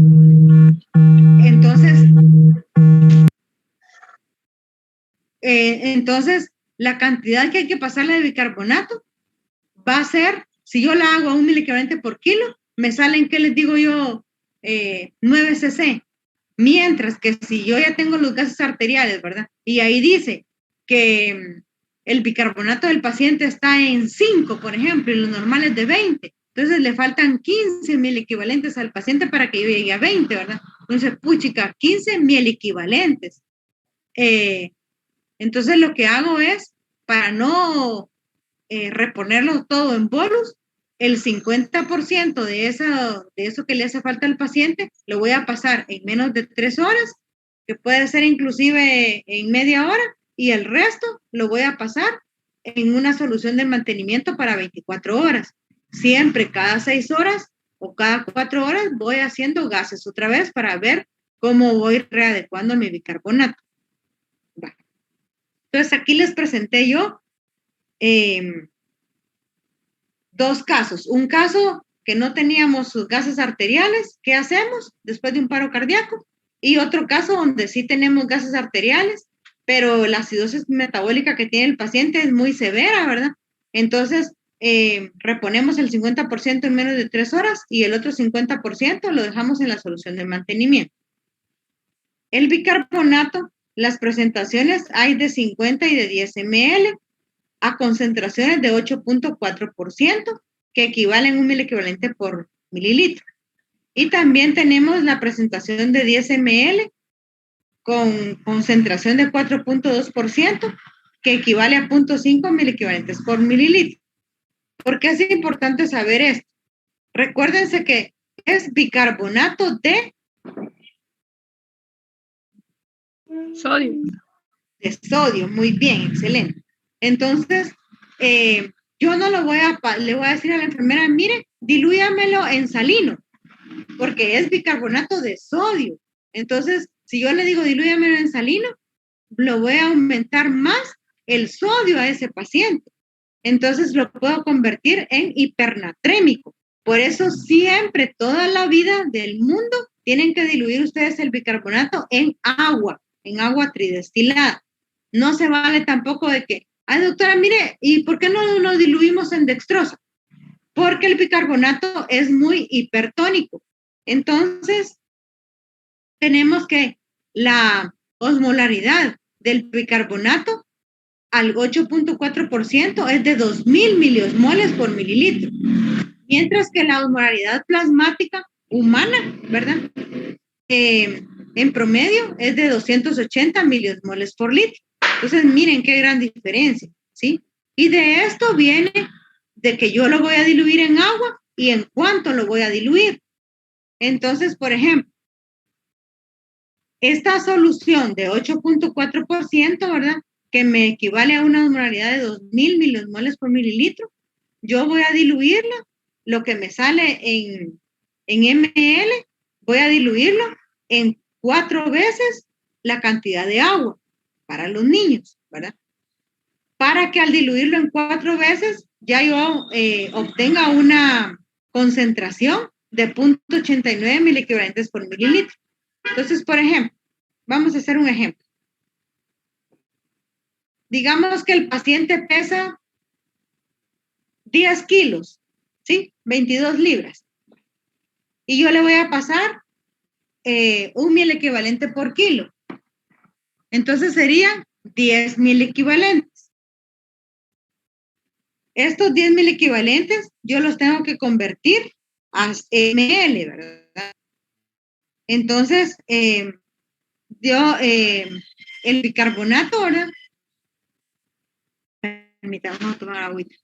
Entonces, la cantidad que hay que pasarle de bicarbonato va a ser, si yo la hago a 1 ml equivalente por kilo, me salen, ¿qué les digo yo? 9 cc. Mientras que si yo ya tengo los gases arteriales, ¿verdad? Y ahí dice que el bicarbonato del paciente está en 5, por ejemplo, y lo normal es de 20. Entonces le faltan 15 mil equivalentes al paciente para que yo llegue a 20, ¿verdad? Entonces, puchica, 15 mil equivalentes. Entonces lo que hago es, para no reponerlo todo en bolus, el 50% de eso que le hace falta al paciente lo voy a pasar en menos de 3 horas, que puede ser inclusive en media hora, y el resto lo voy a pasar en una solución de mantenimiento para 24 horas. Siempre cada 6 horas o cada 4 horas voy haciendo gases otra vez para ver cómo voy readecuando mi bicarbonato. Entonces aquí les presenté yo 2 casos. Un caso que no teníamos sus gases arteriales, ¿qué hacemos después de un paro cardíaco? Y otro caso donde sí tenemos gases arteriales, pero la acidosis metabólica que tiene el paciente es muy severa, ¿verdad? Entonces, reponemos el 50% en menos de 3 horas y el otro 50% lo dejamos en la solución de mantenimiento. El bicarbonato, las presentaciones hay de 50 y de 10 ml. a concentraciones de 8.4%, que equivalen a 1 miliequivalente por mililitro. Y también tenemos la presentación de 10 ml con concentración de 4.2%, que equivale a 0.5 miliequivalentes por mililitro. ¿Por qué es importante saber esto? Recuérdense que es bicarbonato de Sodio. De sodio, muy bien, excelente. Entonces, yo no le voy a decir a la enfermera, mire, dilúyamelo en salino, porque es bicarbonato de sodio. Entonces, si yo le digo dilúyamelo en salino, lo voy a aumentar más el sodio a ese paciente. Entonces, lo puedo convertir en hipernatrémico. Por eso, siempre, toda la vida del mundo, tienen que diluir ustedes el bicarbonato en agua tridestilada. No se vale tampoco de que, ay, doctora, mire, ¿y por qué no lo diluimos en dextrosa? Porque el bicarbonato es muy hipertónico. Entonces, tenemos que la osmolaridad del bicarbonato al 8.4% es de 2.000 miliosmoles por mililitro, mientras que la osmolaridad plasmática humana, ¿verdad? En promedio es de 280 miliosmoles por litro. Entonces, miren qué gran diferencia, ¿sí? Y de esto viene de que yo lo voy a diluir en agua y en cuánto lo voy a diluir. Entonces, por ejemplo, esta solución de 8.4%, ¿verdad? Que me equivale a una osmolaridad de 2.000 miliosmoles por mililitro, yo voy a diluirla, lo que me sale en ml, voy a diluirlo en 4 veces la cantidad de agua para los niños, ¿verdad? Para que al diluirlo en 4 veces, ya yo obtenga una concentración de 0.89 miliequivalentes por mililitro. Entonces, por ejemplo, vamos a hacer un ejemplo. Digamos que el paciente pesa 10 kilos, ¿sí? 22 libras. Y yo le voy a pasar 1 miliequivalente por kilo. Entonces serían 10 miliequivalentes. Estos 10 miliequivalentes yo los tengo que convertir a ml, ¿verdad? Entonces, el bicarbonato, ¿verdad? Permítame, vamos a tomar agüita.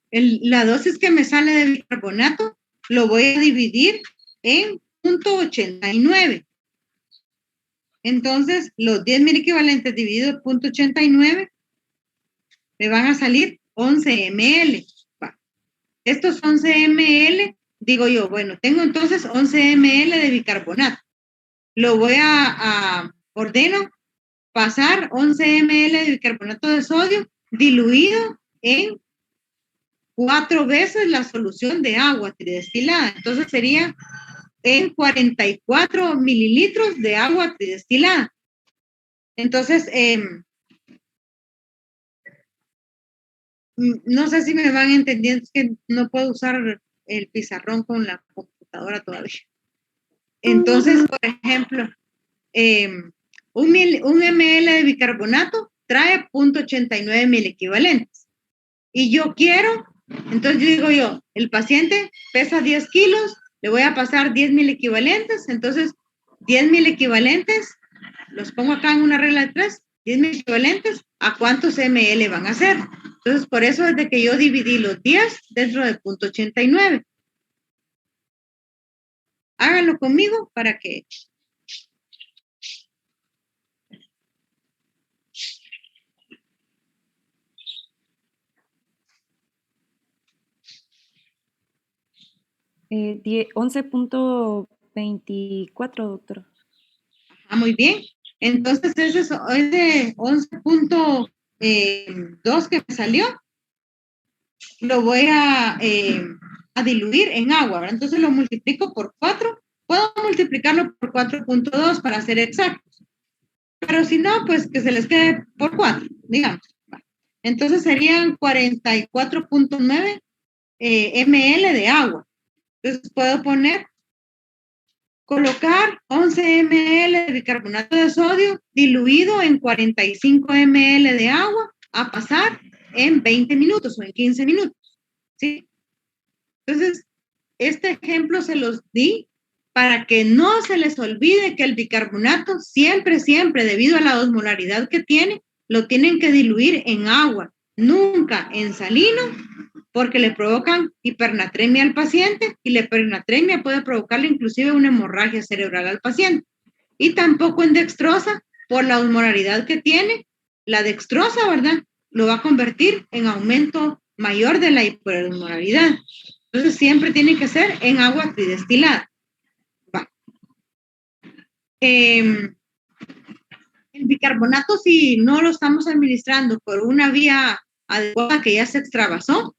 La dosis que me sale de bicarbonato lo voy a dividir en 0.89. Entonces, los 10 miliequivalentes dividido por 0.89 me van a salir 11 ml. Estos 11 ml, digo yo, bueno, tengo entonces 11 ml de bicarbonato. Lo voy a ordeno pasar 11 ml de bicarbonato de sodio diluido en 4 veces la solución de agua tridestilada. Entonces sería en 44 mililitros de agua tridestilada. Entonces, no sé si me van entendiendo, es que no puedo usar el pizarrón con la computadora todavía. Entonces, por ejemplo, un ml de bicarbonato trae 0.89 miliequivalentes. Y yo quiero, entonces yo digo yo, el paciente pesa 10 kilos, le voy a pasar 10 miliequivalentes, entonces 10 miliequivalentes, los pongo acá en una regla de 3, 10 miliequivalentes, ¿a cuántos ml van a ser? Entonces, por eso es de que yo dividí los 10 dentro de 0.89. Háganlo conmigo para que... Eh, 11.24, doctora. Muy bien. Entonces, ese es de 11.2 que me salió. lo voy a diluir en agua, ¿verdad? Entonces lo multiplico por 4. Puedo multiplicarlo por 4.2 para ser exactos. Pero si no, pues que se les quede por 4, digamos. Entonces serían 44.9 ml de agua. Entonces puedo colocar 11 ml de bicarbonato de sodio diluido en 45 ml de agua a pasar en 20 minutos o en 15 minutos. ¿Sí? Entonces, este ejemplo se los di para que no se les olvide que el bicarbonato siempre, debido a la osmolaridad que tiene, lo tienen que diluir en agua, nunca en salino, porque le provocan hipernatremia al paciente y la hipernatremia puede provocarle inclusive una hemorragia cerebral al paciente. Y tampoco en dextrosa, por la osmolaridad que tiene, la dextrosa, ¿verdad? Lo va a convertir en aumento mayor de la hiperosmolaridad. Entonces siempre tiene que ser en agua tridestilada. El bicarbonato, si no lo estamos administrando por una vía adecuada que ya se extravasó,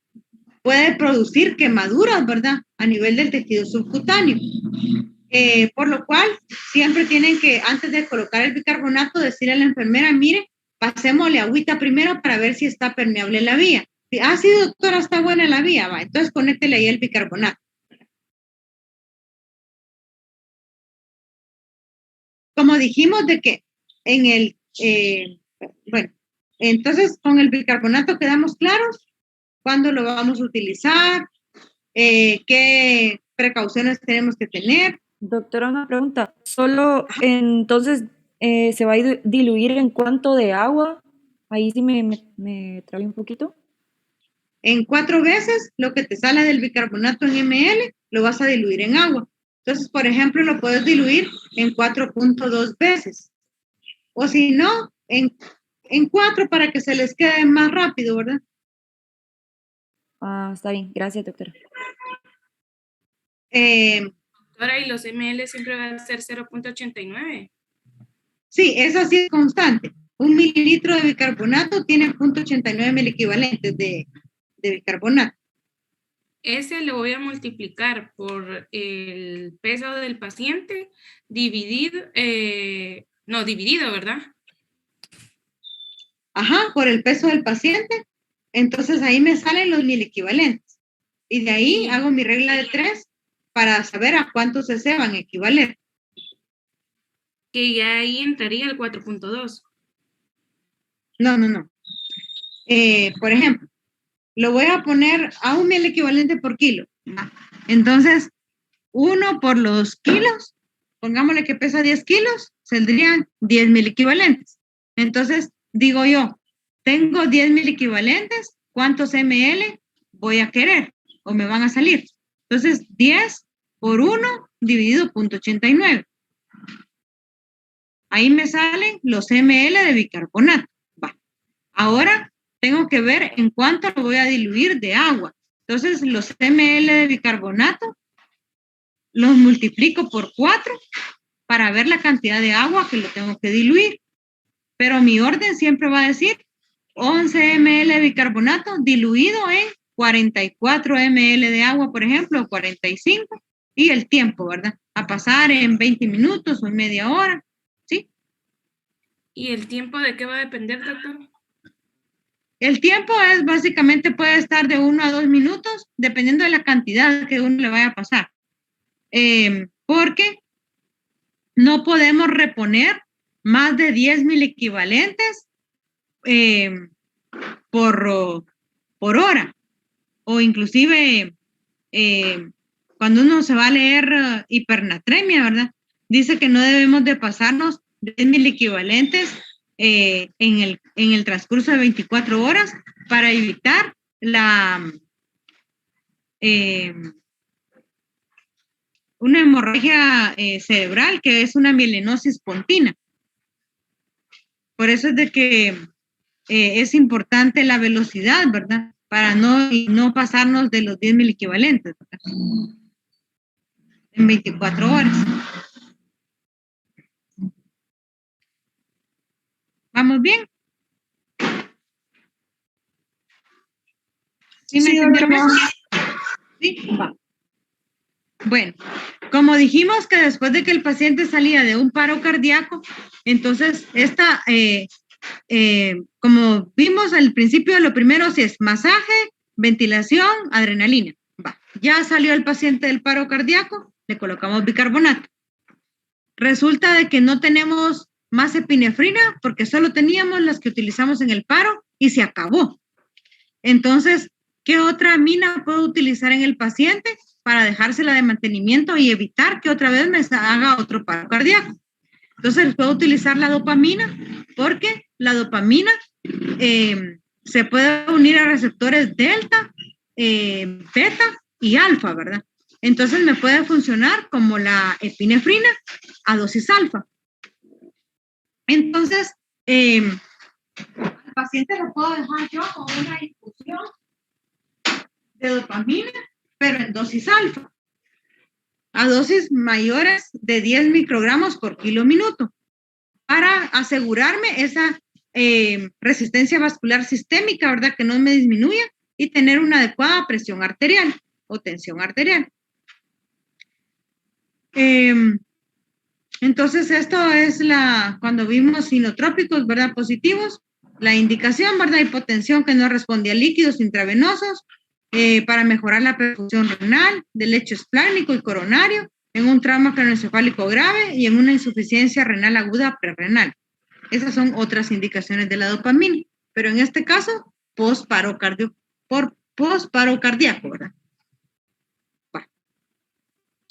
puede producir quemaduras, ¿verdad? A nivel del tejido subcutáneo. Por lo cual, siempre tienen que, antes de colocar el bicarbonato, decirle a la enfermera, mire, pasémosle agüita primero para ver si está permeable la vía. Sí, doctora, está buena la vía, va. Entonces, conéctele ahí el bicarbonato. Como dijimos de que en el, bueno, entonces con el bicarbonato quedamos claros cuándo lo vamos a utilizar, qué precauciones tenemos que tener. Doctora, una pregunta. Solo entonces se va a diluir en cuánto de agua. Ahí sí me trabé un poquito. En 4 veces lo que te sale del bicarbonato en ml lo vas a diluir en agua. Entonces, por ejemplo, lo puedes diluir en 4.2 veces. O si no, en 4 para que se les quede más rápido, ¿verdad? Ah, está bien. Gracias, doctora. Doctora, ¿y los ml siempre van a ser 0.89? Sí, eso sí es constante. 1 mililitro de bicarbonato tiene 0.89 miliequivalentes de bicarbonato. Ese lo voy a multiplicar por el peso del paciente dividido, ¿verdad? Ajá, por el peso del paciente. Entonces ahí me salen los miliequivalentes. Y de ahí hago mi regla de 3 para saber a cuántos se van a equivaler. Que ya ahí entraría el 4.2. No. Por ejemplo, lo voy a poner a 1 miliequivalente por kilo. Entonces, 1 por los kilos, pongámosle que pesa 10 kilos, saldrían 10 miliequivalentes. Entonces, digo yo, tengo 10 miliequivalentes, ¿cuántos ml voy a querer o me van a salir? Entonces, 10 por 1 dividido 0.89. Ahí me salen los ml de bicarbonato. Va. Ahora tengo que ver en cuánto lo voy a diluir de agua. Entonces, los ml de bicarbonato los multiplico por 4 para ver la cantidad de agua que lo tengo que diluir. Pero mi orden siempre va a decir 11 ml de bicarbonato diluido en 44 ml de agua, por ejemplo, o 45, y el tiempo, ¿verdad? A pasar en 20 minutos o en media hora, ¿sí? ¿Y el tiempo de qué va a depender, doctor? El tiempo es básicamente puede estar de 1 a 2 minutos, dependiendo de la cantidad que uno le vaya a pasar. Porque no podemos reponer más de 10 miliequivalentes por hora. O inclusive cuando uno se va a leer hipernatremia, ¿verdad? Dice que no debemos de pasarnos 10 miliequivalentes en el transcurso de 24 horas para evitar una hemorragia cerebral, que es una mielinosis pontina. Por eso es de que es importante la velocidad, ¿verdad? Para no pasarnos de los 10 miliequivalentes, ¿verdad? En 24 horas. ¿Vamos bien? ¿Sí me entendieron eso? Sí, va. Bueno, como dijimos que después de que el paciente salía de un paro cardíaco, entonces como vimos al principio, lo primero sí es masaje, ventilación, adrenalina. Va, ya salió el paciente del paro cardíaco, le colocamos bicarbonato. Resulta de que no tenemos más epinefrina porque solo teníamos las que utilizamos en el paro y se acabó. Entonces, ¿qué otra amina puedo utilizar en el paciente para dejársela de mantenimiento y evitar que otra vez me haga otro paro cardíaco? Entonces, puedo utilizar la dopamina porque la dopamina se puede unir a receptores delta, beta y alfa, ¿verdad? Entonces, me puede funcionar como la epinefrina a dosis alfa. Entonces, al paciente lo puedo dejar yo con una infusión de dopamina, pero en dosis alfa, a dosis mayores de 10 microgramos por kilo minuto, para asegurarme esa resistencia vascular sistémica, ¿verdad? Que no me disminuya y tener una adecuada presión arterial o tensión arterial. Entonces, esto es cuando vimos inotrópicos, ¿verdad? Positivos, la indicación, ¿verdad? Hipotensión que no responde a líquidos intravenosos, para mejorar la perfusión renal del lecho esplánico y coronario en un trauma craneoencefálico grave y en una insuficiencia renal aguda prerrenal. Esas son otras indicaciones de la dopamina, pero en este caso, posparo cardíaco, ¿verdad? Bueno.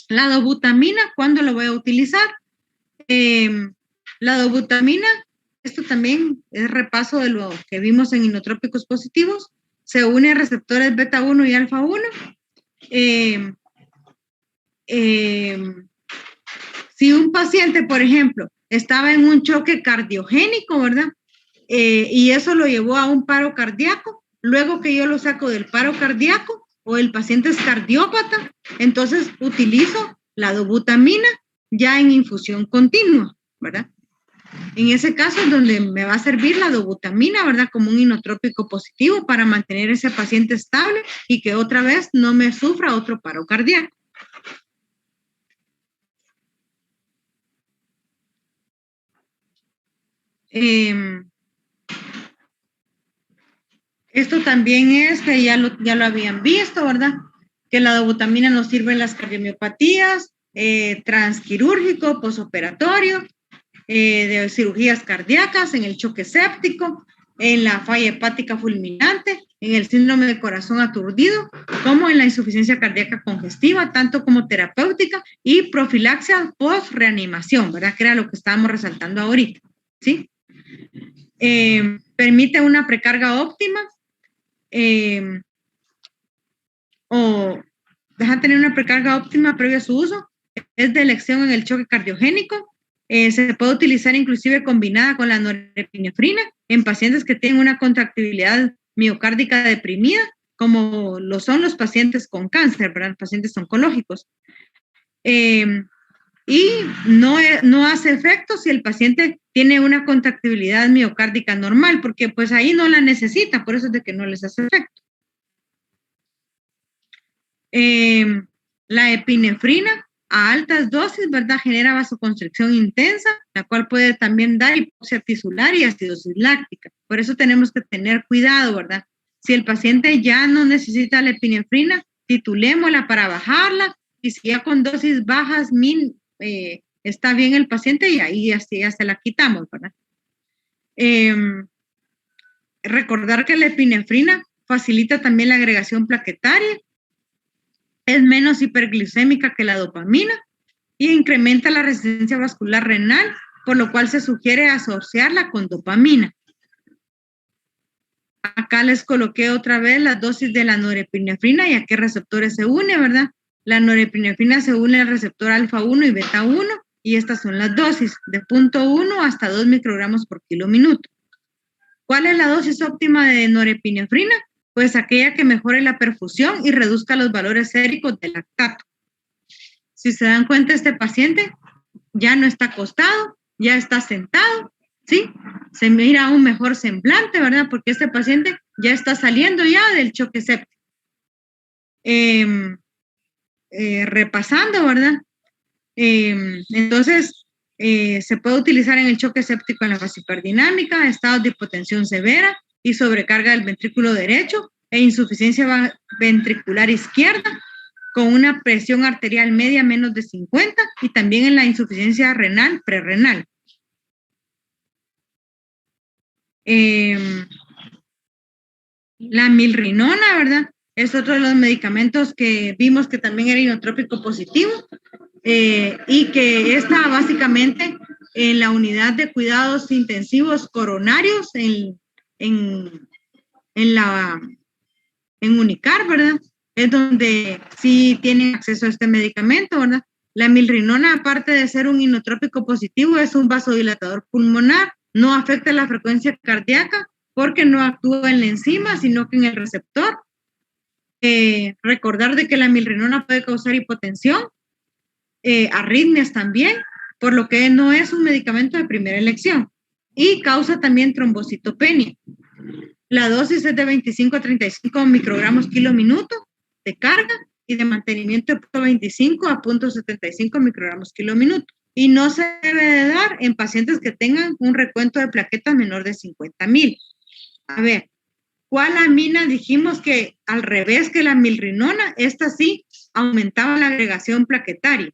La dobutamina, ¿cuándo lo voy a utilizar? La dobutamina, esto también es repaso de lo que vimos en inotrópicos positivos, se une a receptores beta 1 y alfa 1. Si un paciente, por ejemplo, estaba en un choque cardiogénico, ¿verdad? Y eso lo llevó a un paro cardíaco, luego que yo lo saco del paro cardíaco o el paciente es cardiópata, entonces utilizo la dobutamina ya en infusión continua, ¿verdad? En ese caso es donde me va a servir la dobutamina, ¿verdad? Como un inotrópico positivo para mantener ese paciente estable y que otra vez no me sufra otro paro cardíaco. Esto también es que ya lo habían visto, ¿verdad? Que la dobutamina nos sirve en las cardiomiopatías, transquirúrgico, posoperatorio, de cirugías cardíacas, en el choque séptico, en la falla hepática fulminante, en el síndrome de corazón aturdido, como en la insuficiencia cardíaca congestiva, tanto como terapéutica y profilaxia post-reanimación, ¿verdad? Que era lo que estábamos resaltando ahorita, ¿sí? Permite una precarga óptima o deja tener una precarga óptima previo a su uso, es de elección en el choque cardiogénico. Se puede utilizar inclusive combinada con la norepinefrina en pacientes que tienen una contractibilidad miocárdica deprimida, como lo son los pacientes con cáncer, ¿verdad? Pacientes oncológicos. Y no hace efecto si el paciente tiene una contractibilidad miocárdica normal, porque pues ahí no la necesita, por eso es de que no les hace efecto. La epinefrina a altas dosis, ¿verdad? Genera vasoconstricción intensa, la cual puede también dar hipoxia tisular y acidosis láctica. Por eso tenemos que tener cuidado, ¿verdad? Si el paciente ya no necesita la epinefrina, titulémosla para bajarla, y si ya con dosis bajas está bien el paciente, y ahí ya se la quitamos, ¿verdad? Recordar que la epinefrina facilita también la agregación plaquetaria, es menos hiperglicémica que la dopamina y incrementa la resistencia vascular renal, por lo cual se sugiere asociarla con dopamina. Acá les coloqué otra vez las dosis de la norepinefrina y a qué receptores se une, ¿verdad? La norepinefrina se une al receptor alfa 1 y beta 1 y estas son las dosis de 0.1 hasta 2 microgramos por kilo minuto. ¿Cuál es la dosis óptima de norepinefrina? Pues aquella que mejore la perfusión y reduzca los valores séricos del lactato. Si se dan cuenta, este paciente ya no está acostado, ya está sentado, ¿sí? Se mira un mejor semblante, ¿verdad? Porque este paciente ya está saliendo ya del choque séptico. repasando, ¿verdad? Entonces, se puede utilizar en el choque séptico en la fase hiperdinámica, estados de hipotensión severa y sobrecarga del ventrículo derecho e insuficiencia ventricular izquierda con una presión arterial media menos de 50 y también en la insuficiencia renal prerrenal. La milrinona, ¿verdad? Es otro de los medicamentos que vimos que también era inotrópico positivo y que está básicamente en la unidad de cuidados intensivos coronarios en Unicar, ¿verdad? Es donde sí tienen acceso a este medicamento, ¿verdad? La milrinona, aparte de ser un inotrópico positivo, es un vasodilatador pulmonar, no afecta la frecuencia cardíaca porque no actúa en la enzima, sino que en el receptor. Recordar de que la milrinona puede causar hipotensión, arritmias también, por lo que no es un medicamento de primera elección y causa también trombocitopenia. La dosis es de 25 a 35 microgramos kilo minuto de carga y de mantenimiento de 0.25 a 0.75 microgramos kilo minuto. Y no se debe de dar en pacientes que tengan un recuento de plaquetas menor de 50,000. A ver, ¿cuál amina dijimos que al revés que la milrinona? Esta sí aumentaba la agregación plaquetaria.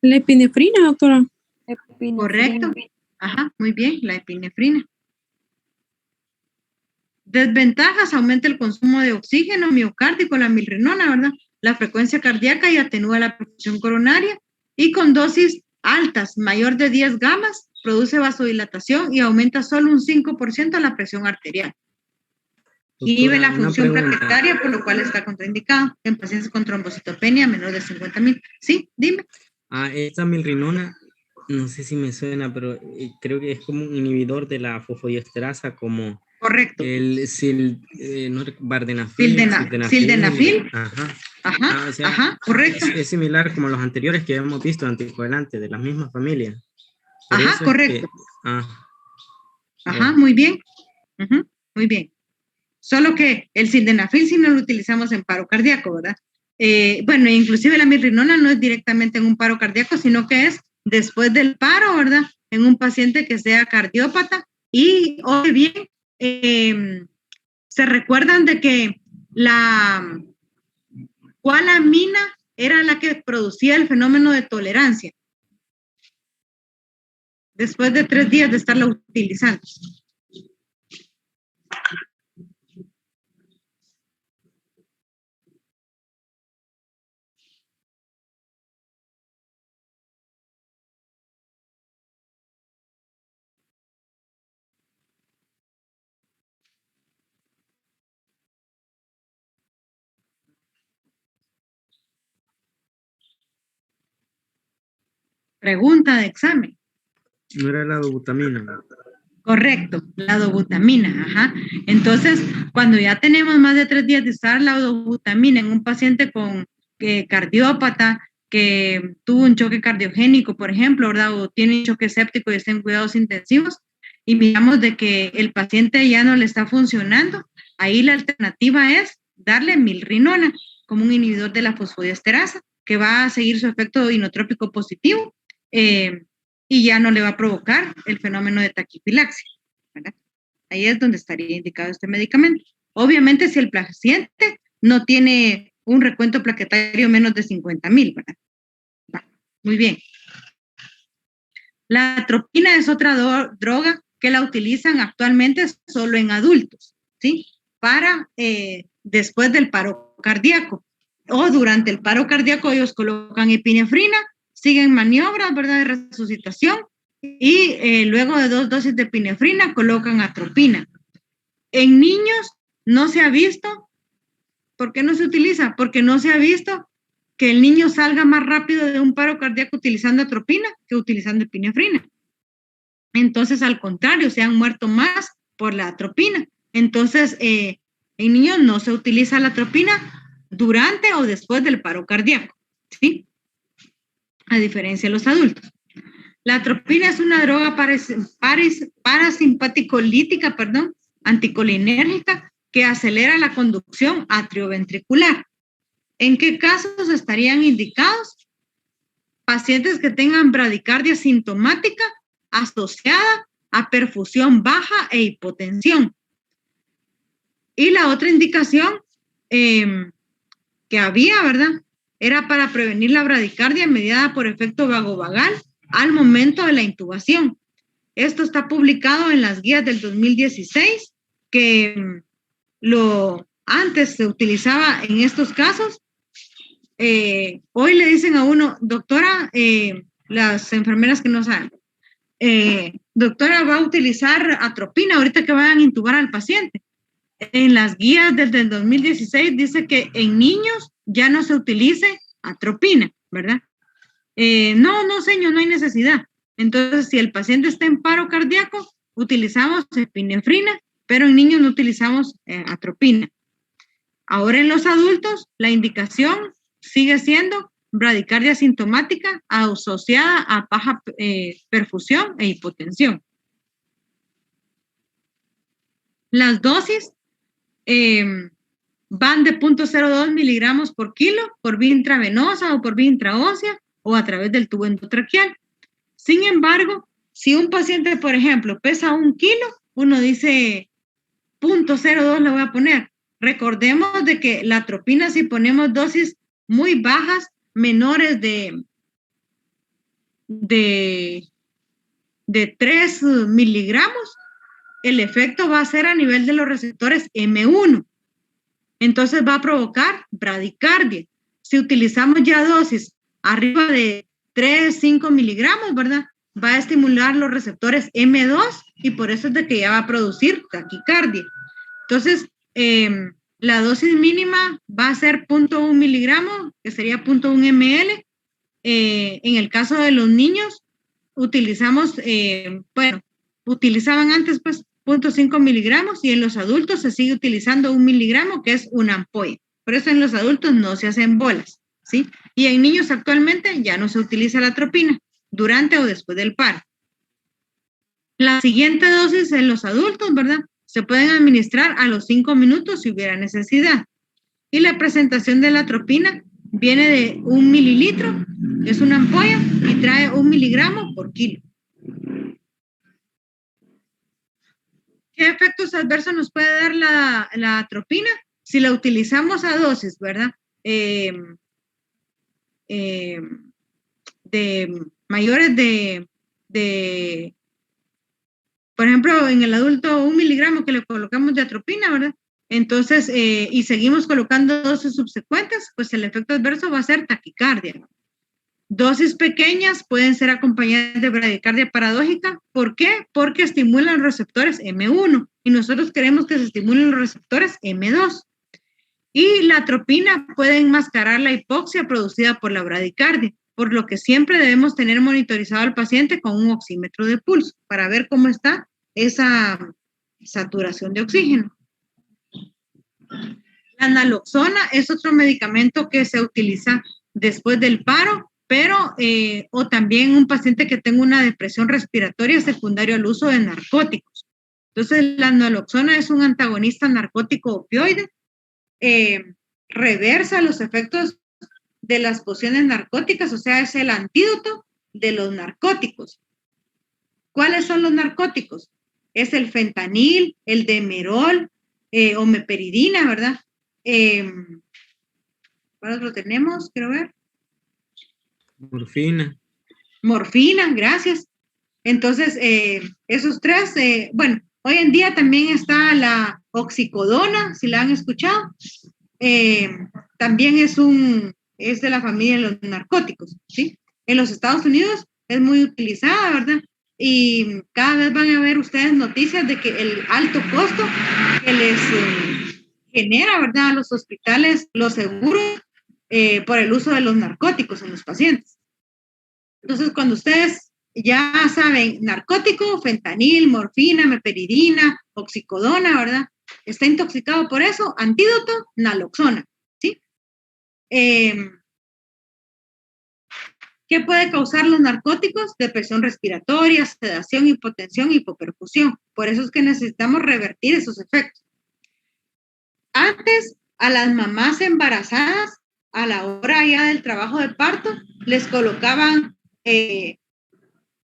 La epinefrina, doctora. Correcto. Ajá, muy bien, la epinefrina. Desventajas: aumenta el consumo de oxígeno miocárdico, la milrinona, ¿verdad? La frecuencia cardíaca y atenúa la perfusión coronaria. Y con dosis altas, mayor de 10 gamas, produce vasodilatación y aumenta solo un 5% la presión arterial. Inhibe la función plaquetaria, por lo cual está contraindicado en pacientes con trombocitopenia menor de 50,000. Sí, dime. Esta milrinona, no sé si me suena, pero creo que es como un inhibidor de la fosfodiesterasa, como correcto. El sildenafil. Ajá, correcto. Es similar como los anteriores que hemos visto anticoagulantes, de la misma familia. Ajá, correcto. Bueno. Muy bien. Muy bien. Solo que el sildenafil sí no lo utilizamos en paro cardíaco, ¿verdad? Bueno, inclusive la milrinona no es directamente en un paro cardíaco, sino que es después del paro, ¿verdad? En un paciente que sea cardiópata. Y, oye bien, ¿se recuerdan de que cuál amina era la que producía el fenómeno de tolerancia? Después de 3 días de estarla utilizando. Pregunta de examen. No era la dobutamina. Correcto, la dobutamina, ajá. Entonces, cuando ya tenemos más de 3 días de usar la dobutamina en un paciente con cardiópata, que tuvo un choque cardiogénico, por ejemplo, ¿verdad? O tiene un choque séptico y está en cuidados intensivos, y miramos de que el paciente ya no le está funcionando, ahí la alternativa es darle milrinona como un inhibidor de la fosfodiesterasa, que va a seguir su efecto inotrópico positivo, y ya no le va a provocar el fenómeno de taquifilaxia, ¿verdad? Ahí es donde estaría indicado este medicamento. Obviamente, si el paciente no tiene un recuento plaquetario menos de 50,000, ¿verdad? Muy bien. La atropina es otra droga que la utilizan actualmente solo en adultos, ¿sí? Para después del paro cardíaco o durante el paro cardíaco ellos colocan epinefrina, siguen maniobras, ¿verdad?, de resucitación y luego de 2 dosis de epinefrina colocan atropina. En niños no se ha visto. ¿Por qué no se utiliza? Porque no se ha visto que el niño salga más rápido de un paro cardíaco utilizando atropina que utilizando epinefrina. Entonces, al contrario, se han muerto más por la atropina. Entonces, en niños no se utiliza la atropina durante o después del paro cardíaco, ¿sí? a diferencia de los adultos. La atropina es una droga parasimpaticolítica, anticolinérgica, que acelera la conducción atrioventricular. ¿En qué casos estarían indicados? Pacientes que tengan bradicardia sintomática asociada a perfusión baja e hipotensión. Y la otra indicación que había, ¿verdad? Era para prevenir la bradicardia mediada por efecto vagovagal al momento de la intubación. Esto está publicado en las guías del 2016, que antes se utilizaba en estos casos. Hoy le dicen a uno, doctora, las enfermeras que no saben, doctora, va a utilizar atropina ahorita que vayan a intubar al paciente. En las guías desde el 2016 dice que en niños ya no se utilice atropina, ¿verdad? No, señor, no hay necesidad. Entonces, si el paciente está en paro cardíaco, utilizamos epinefrina, pero en niños no utilizamos atropina. Ahora en los adultos, la indicación sigue siendo bradicardia sintomática asociada a baja perfusión e hipotensión. Las dosis van de 0.02 miligramos por kilo por vía intravenosa o por vía intraósea o a través del tubo endotraqueal. Sin embargo, si un paciente, por ejemplo, pesa 1 kilo, uno dice 0.02 le voy a poner. Recordemos de que la atropina, si ponemos dosis muy bajas, menores de 3 miligramos, el efecto va a ser a nivel de los receptores M1. Entonces va a provocar bradicardia. Si utilizamos ya dosis arriba de 3, 5 miligramos, ¿verdad? Va a estimular los receptores M2 y por eso es de que ya va a producir taquicardia. Entonces, la dosis mínima va a ser 0.1 miligramos, que sería 0.1 ml. En el caso de los niños, utilizamos, utilizaban antes pues 0.5 miligramos y en los adultos se sigue utilizando 1 miligramo, que es una ampolla. Por eso en los adultos no se hacen bolas, ¿sí? Y en niños actualmente ya no se utiliza la atropina durante o después del paro. La siguiente dosis en los adultos, ¿verdad? Se pueden administrar a los 5 minutos si hubiera necesidad. Y la presentación de la atropina viene de 1 mililitro, es una ampolla y trae 1 miligramo por kilo. ¿Qué efectos adversos nos puede dar la atropina? Si la utilizamos a dosis, ¿verdad? De mayores de, por ejemplo, en el adulto 1 miligramo que le colocamos de atropina, ¿verdad? Entonces, y seguimos colocando dosis subsecuentes, pues el efecto adverso va a ser taquicardia. Dosis pequeñas pueden ser acompañadas de bradicardia paradójica. ¿Por qué? Porque estimulan los receptores M1 y nosotros queremos que se estimulen los receptores M2. Y la atropina puede enmascarar la hipoxia producida por la bradicardia, por lo que siempre debemos tener monitorizado al paciente con un oxímetro de pulso para ver cómo está esa saturación de oxígeno. La naloxona es otro medicamento que se utiliza después del paro, pero o también un paciente que tenga una depresión respiratoria secundaria al uso de narcóticos. Entonces, la naloxona es un antagonista narcótico opioide, reversa los efectos de las pociones narcóticas, o sea, es el antídoto de los narcóticos. ¿Cuáles son los narcóticos? Es el fentanil, el demerol, omeperidina, ¿verdad? ¿Cuál otro tenemos? Quiero ver. Morfina, gracias. Entonces, esos tres, bueno, hoy en día también está la oxicodona, si la han escuchado. También es de la familia de los narcóticos, ¿sí? En los Estados Unidos es muy utilizada, ¿verdad? Y cada vez van a ver ustedes noticias de que el alto costo que les genera, ¿verdad?, a los hospitales, los seguros, por el uso de los narcóticos en los pacientes. Entonces, cuando ustedes ya saben narcótico, fentanil, morfina, meperidina, oxicodona, ¿verdad?, está intoxicado por eso, antídoto, naloxona, ¿sí? ¿Qué puede causar los narcóticos? Depresión respiratoria, sedación, hipotensión, hipoperfusión. Por eso es que necesitamos revertir esos efectos. Antes, a las mamás embarazadas, a la hora ya del trabajo de parto, les colocaban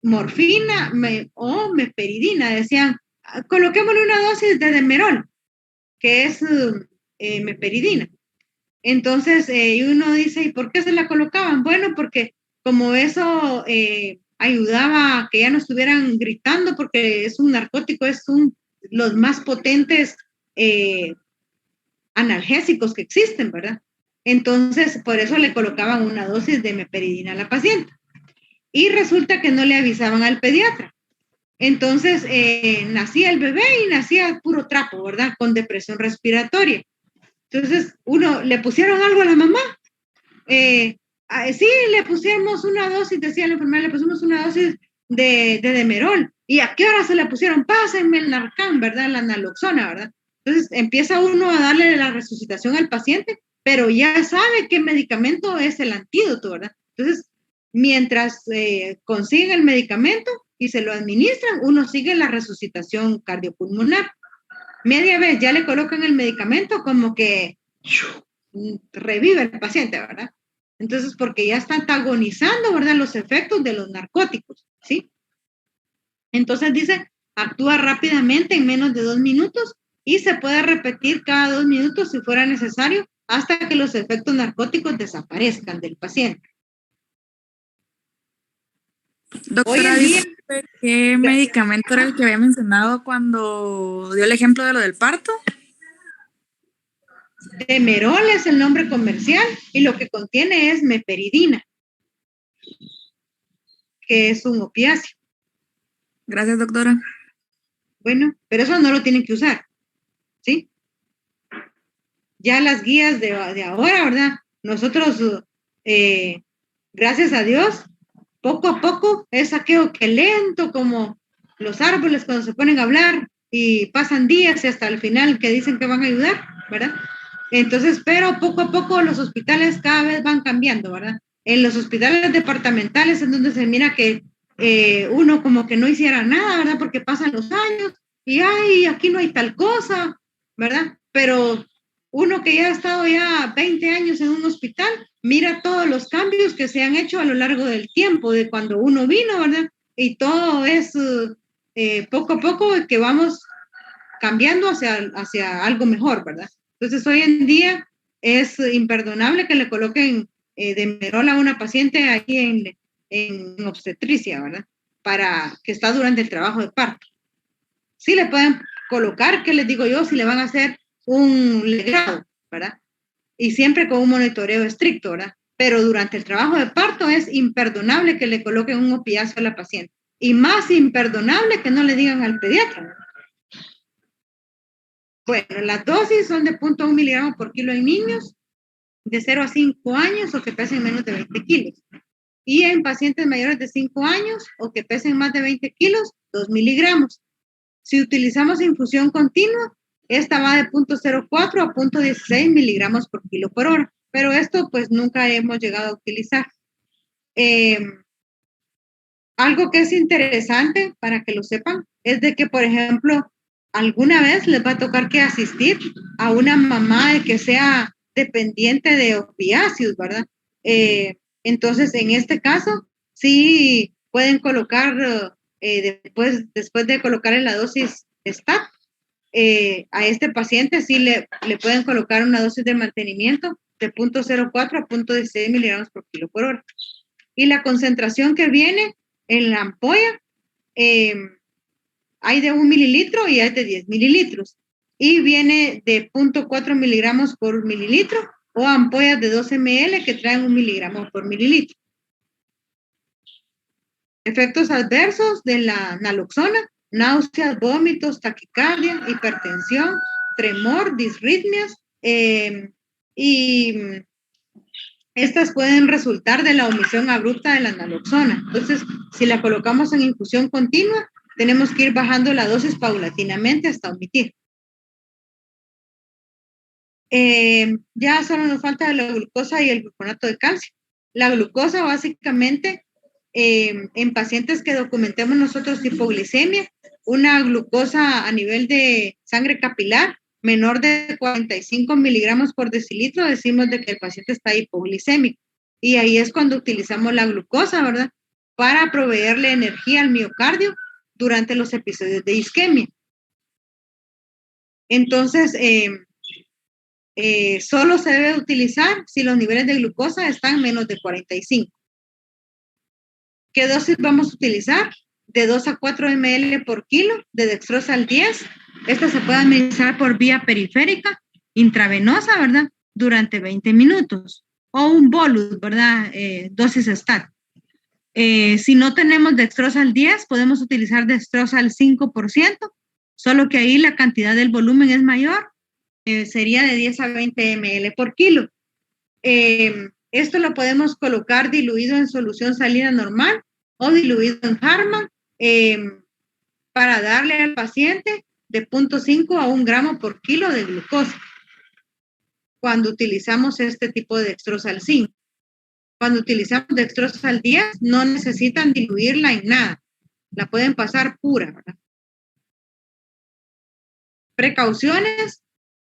morfina o meperidina. Decían, coloquémosle una dosis de demerol, que es meperidina. Entonces, uno dice, ¿y por qué se la colocaban? Bueno, porque como eso ayudaba a que ya no estuvieran gritando, porque es un narcótico, los más potentes analgésicos que existen, ¿verdad? Entonces, por eso le colocaban una dosis de meperidina a la paciente. Y resulta que no le avisaban al pediatra. Entonces, nacía el bebé y nacía puro trapo, ¿verdad? Con depresión respiratoria. Entonces, le pusieron algo a la mamá. Sí, le pusimos una dosis, decía la enfermera, le pusimos una dosis de demerol. ¿Y a qué hora se la pusieron? Pásenme el Narcan, ¿verdad? La naloxona, ¿verdad? Entonces, empieza uno a darle la resucitación al paciente, pero ya sabe qué medicamento es el antídoto, ¿verdad? Entonces, mientras consiguen el medicamento y se lo administran, uno sigue la resucitación cardiopulmonar. Media vez ya le colocan el medicamento, como que revive el paciente, ¿verdad? Entonces, porque ya está antagonizando, ¿verdad?, los efectos de los narcóticos, ¿sí? Entonces dice, actúa rápidamente en menos de 2 minutos y se puede repetir cada 2 minutos si fuera necesario hasta que los efectos narcóticos desaparezcan del paciente. Doctora, disculpe, ¿qué medicamento era el que había mencionado cuando dio el ejemplo de lo del parto? Demerol es el nombre comercial y lo que contiene es meperidina, que es un opiáceo. Gracias, doctora. Bueno, pero eso no lo tienen que usar, ¿sí? Ya las guías de ahora, ¿verdad? Nosotros, gracias a Dios, poco a poco es aquello que lento, como los árboles cuando se ponen a hablar y pasan días y hasta el final que dicen que van a ayudar, ¿verdad? Entonces, pero poco a poco los hospitales cada vez van cambiando, ¿verdad? En los hospitales departamentales es donde se mira que uno como que no hiciera nada, ¿verdad? Porque pasan los años y ay, aquí no hay tal cosa, ¿verdad? Pero uno que ya ha estado ya 20 años en un hospital, mira todos los cambios que se han hecho a lo largo del tiempo, de cuando uno vino, ¿verdad? Y todo es poco a poco que vamos cambiando hacia algo mejor, ¿verdad? Entonces, hoy en día es imperdonable que le coloquen demerol a una paciente ahí en obstetricia, ¿verdad? Para que está durante el trabajo de parto. Sí le pueden colocar, ¿qué les digo yo? Si le van a hacer un legrado, ¿verdad? Y siempre con un monitoreo estricto, ¿verdad? Pero durante el trabajo de parto es imperdonable que le coloquen un opiáceo a la paciente. Y más imperdonable que no le digan al pediatra, ¿verdad? Bueno, las dosis son de 0.1 miligramos por kilo en niños de 0 a 5 años o que pesen menos de 20 kilos. Y en pacientes mayores de 5 años o que pesen más de 20 kilos, 2 miligramos. Si utilizamos infusión continua, esta va de 0.04 a 0.16 miligramos por kilo por hora. Pero esto pues nunca hemos llegado a utilizar. Algo que es interesante para que lo sepan es de que, por ejemplo, alguna vez les va a tocar que asistir a una mamá de que sea dependiente de opiáceos, ¿verdad? Entonces, en este caso, sí pueden colocar, después de colocarle la dosis STAT, a este paciente sí le pueden colocar una dosis de mantenimiento de 0.04 a 0.16 miligramos por kilo por hora. Y la concentración que viene en la ampolla, hay de 1 mililitro y hay de 10 mililitros. Y viene de 0.4 miligramos por mililitro o ampollas de 12 ml que traen 1 miligramo por mililitro. Efectos adversos de la naloxona: náuseas, vómitos, taquicardia, hipertensión, tremor, disritmias, y estas pueden resultar de la omisión abrupta de la naloxona. Entonces, si la colocamos en infusión continua, tenemos que ir bajando la dosis paulatinamente hasta omitir. Ya solo nos falta la glucosa y el gluconato de calcio. La glucosa básicamente, en pacientes que documentemos nosotros hipoglicemia, una glucosa a nivel de sangre capilar menor de 45 miligramos por decilitro, decimos de que el paciente está hipoglicémico. Y ahí es cuando utilizamos la glucosa, ¿verdad? Para proveerle energía al miocardio durante los episodios de isquemia. Entonces, solo se debe utilizar si los niveles de glucosa están menos de 45. ¿Qué dosis vamos a utilizar? De 2 a 4 ml por kilo de dextrosal 10. Esta se puede administrar por vía periférica, intravenosa, ¿verdad? Durante 20 minutos. O un bolus, ¿verdad? Dosis estática. Si no tenemos dextrosal 10, podemos utilizar dextrosal 5%, solo que ahí la cantidad del volumen es mayor, sería de 10 a 20 ml por kilo. Esto lo podemos colocar diluido en solución salina normal o diluido en Harman para darle al paciente de 0.5 a 1 gramo por kilo de glucosa cuando utilizamos este tipo de dextrosal 5. Cuando utilizamos dextrosal 10, no necesitan diluirla en nada. La pueden pasar pura, ¿verdad? Precauciones.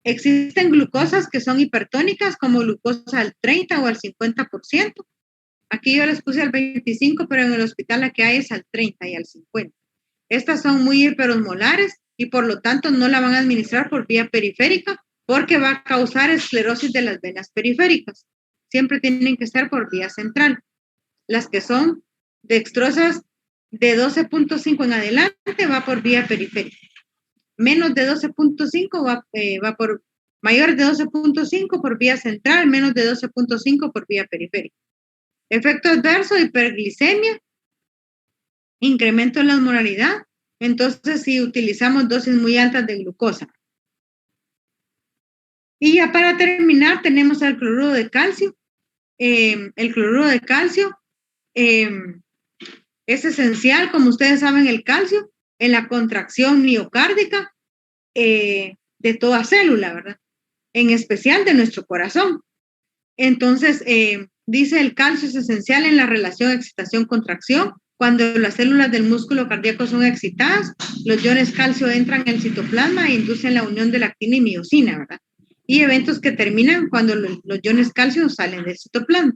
Existen glucosas que son hipertónicas, como glucosa al 30 o al 50%. Aquí yo les puse al 25, pero en el hospital la que hay es al 30 y al 50. Estas son muy hiperosmolares y por lo tanto no la van a administrar por vía periférica porque va a causar esclerosis de las venas periféricas. Siempre tienen que estar por vía central. Las que son dextrosas de 12.5 en adelante va por vía periférica. Menos de 12.5 va por, mayor de 12.5 por vía central, menos de 12.5 por vía periférica. Efecto adverso, hiperglicemia, incremento en la osmolaridad. Entonces, si utilizamos dosis muy altas de glucosa. Y ya para terminar, tenemos el cloruro de calcio. El cloruro de calcio es esencial, como ustedes saben, el calcio en la contracción miocárdica de toda célula, ¿verdad? En especial de nuestro corazón. Entonces, dice el calcio es esencial en la relación excitación-contracción. Cuando las células del músculo cardíaco son excitadas, los iones calcio entran en el citoplasma e inducen la unión de lactina y miocina, ¿verdad? Y eventos que terminan cuando los iones calcio salen del citoplasma.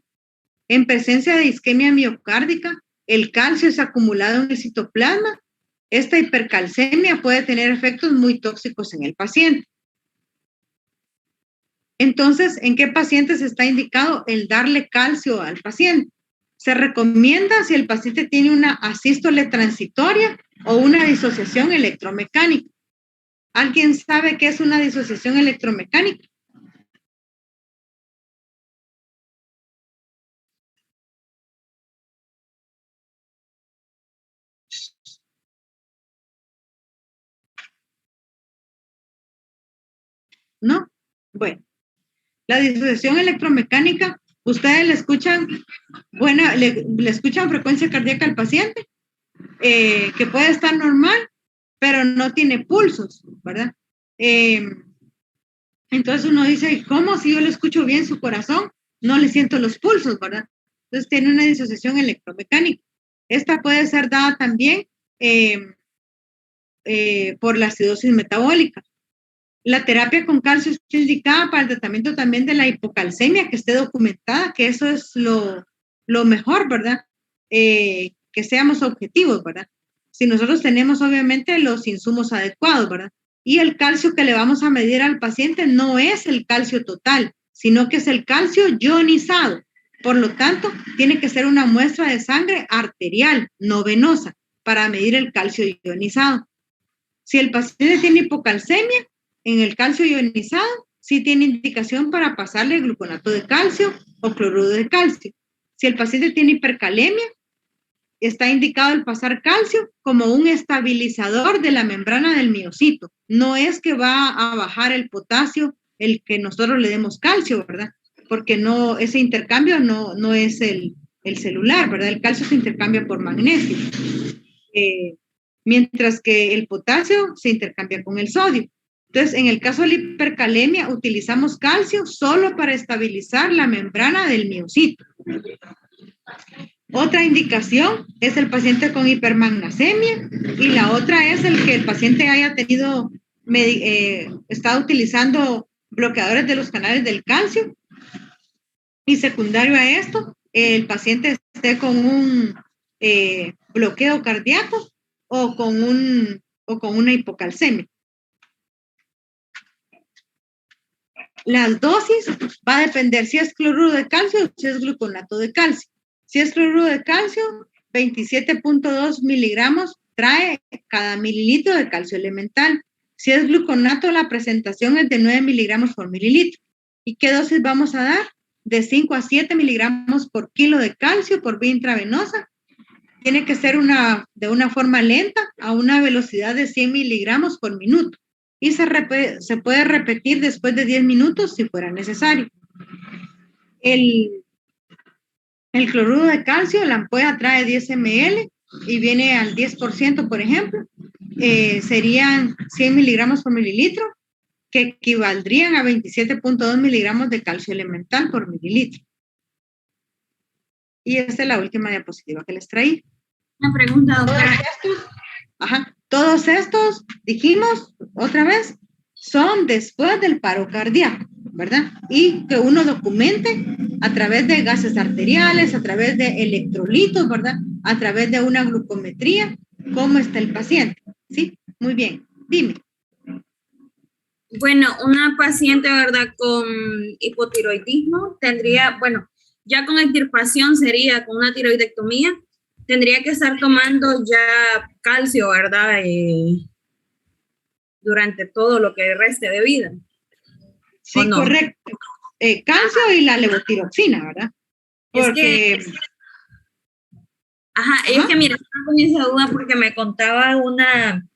En presencia de isquemia miocárdica, el calcio es acumulado en el citoplasma. Esta hipercalcemia puede tener efectos muy tóxicos en el paciente. Entonces, ¿en qué pacientes está indicado el darle calcio al paciente? Se recomienda si el paciente tiene una asístole transitoria o una disociación electromecánica. ¿Alguien sabe qué es una disociación electromecánica? ¿No? Bueno, la disociación electromecánica, ustedes le escuchan, le escuchan frecuencia cardíaca al paciente, que puede estar normal, pero no tiene pulsos, ¿verdad? Entonces uno dice, ¿cómo si yo le escucho bien su corazón? No le siento los pulsos, ¿verdad? Entonces tiene una disociación electromecánica. Esta puede ser dada también por la acidosis metabólica. La terapia con calcio es indicada para el tratamiento también de la hipocalcemia, que esté documentada, que eso es lo mejor, ¿verdad? Que seamos objetivos, ¿verdad? Si nosotros tenemos obviamente los insumos adecuados, ¿verdad? Y el calcio que le vamos a medir al paciente no es el calcio total, sino que es el calcio ionizado. Por lo tanto, tiene que ser una muestra de sangre arterial, no venosa, para medir el calcio ionizado. Si el paciente tiene hipocalcemia, en el calcio ionizado, sí tiene indicación para pasarle gluconato de calcio o cloruro de calcio. Si el paciente tiene hipercalemia, está indicado el pasar calcio como un estabilizador de la membrana del miocito. No es que va a bajar el potasio el que nosotros le demos calcio, ¿verdad? Porque no, ese intercambio no es el celular, ¿verdad? El calcio se intercambia por magnesio. Mientras que el potasio se intercambia con el sodio. Entonces, en el caso de la hipercalemia, utilizamos calcio solo para estabilizar la membrana del miocito. Otra indicación es el paciente con hipermagnesemia y la otra es el que el paciente haya tenido, está utilizando bloqueadores de los canales del calcio y secundario a esto, el paciente esté con un bloqueo cardíaco o con una hipocalcemia. Las dosis va a depender si es cloruro de calcio o si es gluconato de calcio. Si es cloruro de calcio, 27.2 miligramos trae cada mililitro de calcio elemental. Si es gluconato, la presentación es de 9 miligramos por mililitro. ¿Y qué dosis vamos a dar? De 5 a 7 miligramos por kilo de calcio por vía intravenosa. Tiene que ser de una forma lenta a una velocidad de 100 miligramos por minuto. Y se puede repetir después de 10 minutos si fuera necesario. El cloruro de calcio, la ampolla trae 10 ml y viene al 10%, por ejemplo. Serían 100 miligramos por mililitro, que equivaldrían a 27.2 miligramos de calcio elemental por mililitro. Y esta es la última diapositiva que les traí. Una pregunta, doctora. Todos estos, dijimos otra vez, son después del paro cardíaco, ¿verdad? Y que uno documente a través de gases arteriales, a través de electrolitos, ¿verdad? A través de una glucometría, cómo está el paciente, ¿sí? Muy bien, dime. Bueno, una paciente, ¿verdad? Con hipotiroidismo tendría, bueno, ya con extirpación sería con una tiroidectomía, tendría que estar tomando ya calcio, ¿verdad? Durante todo lo que reste de vida. Sí, no? Correcto. Calcio y la levotiroxina, ¿verdad? Porque... Es que mira, estaba con esa duda porque me contaba una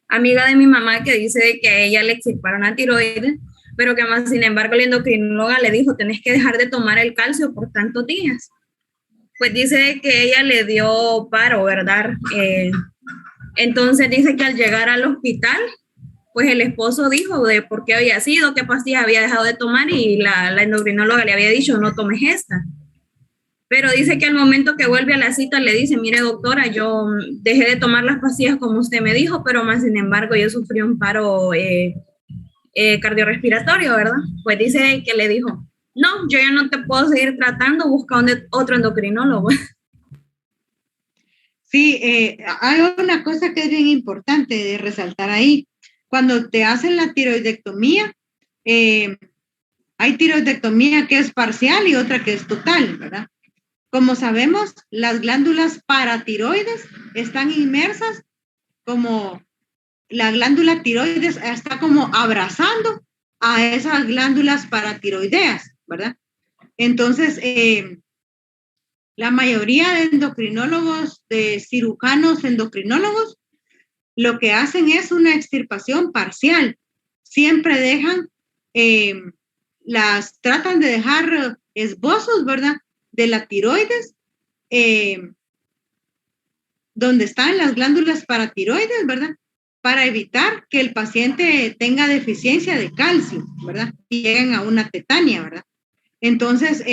amiga de mi mamá que dice que a ella le extirparon la tiroides, pero que más sin embargo la endocrinóloga le dijo, tenés que dejar de tomar el calcio por tantos días. Pues dice que ella le dio paro, ¿verdad? Entonces dice que al llegar al hospital, pues el esposo dijo de por qué había sido, qué pastillas había dejado de tomar y la endocrinóloga le había dicho, no tomes esta. Pero dice que al momento que vuelve a la cita le dice, mire doctora, yo dejé de tomar las pastillas como usted me dijo, pero más sin embargo yo sufrí un paro cardiorrespiratorio, ¿verdad? Pues dice que le dijo, no, yo ya no te puedo seguir tratando, busca otro endocrinólogo. Sí, hay una cosa que es bien importante de resaltar ahí. Cuando te hacen la tiroidectomía, hay tiroidectomía que es parcial y otra que es total, ¿verdad? Como sabemos, las glándulas paratiroides están inmersas como la glándula tiroides está como abrazando a esas glándulas paratiroideas, ¿verdad? Entonces, la mayoría de endocrinólogos, de cirujanos endocrinólogos, lo que hacen es una extirpación parcial. Siempre dejan, tratan de dejar esbozos, ¿verdad? De la tiroides, donde están las glándulas paratiroides, ¿verdad? Para evitar que el paciente tenga deficiencia de calcio, ¿verdad? Y lleguen a una tetania, ¿verdad? Entonces,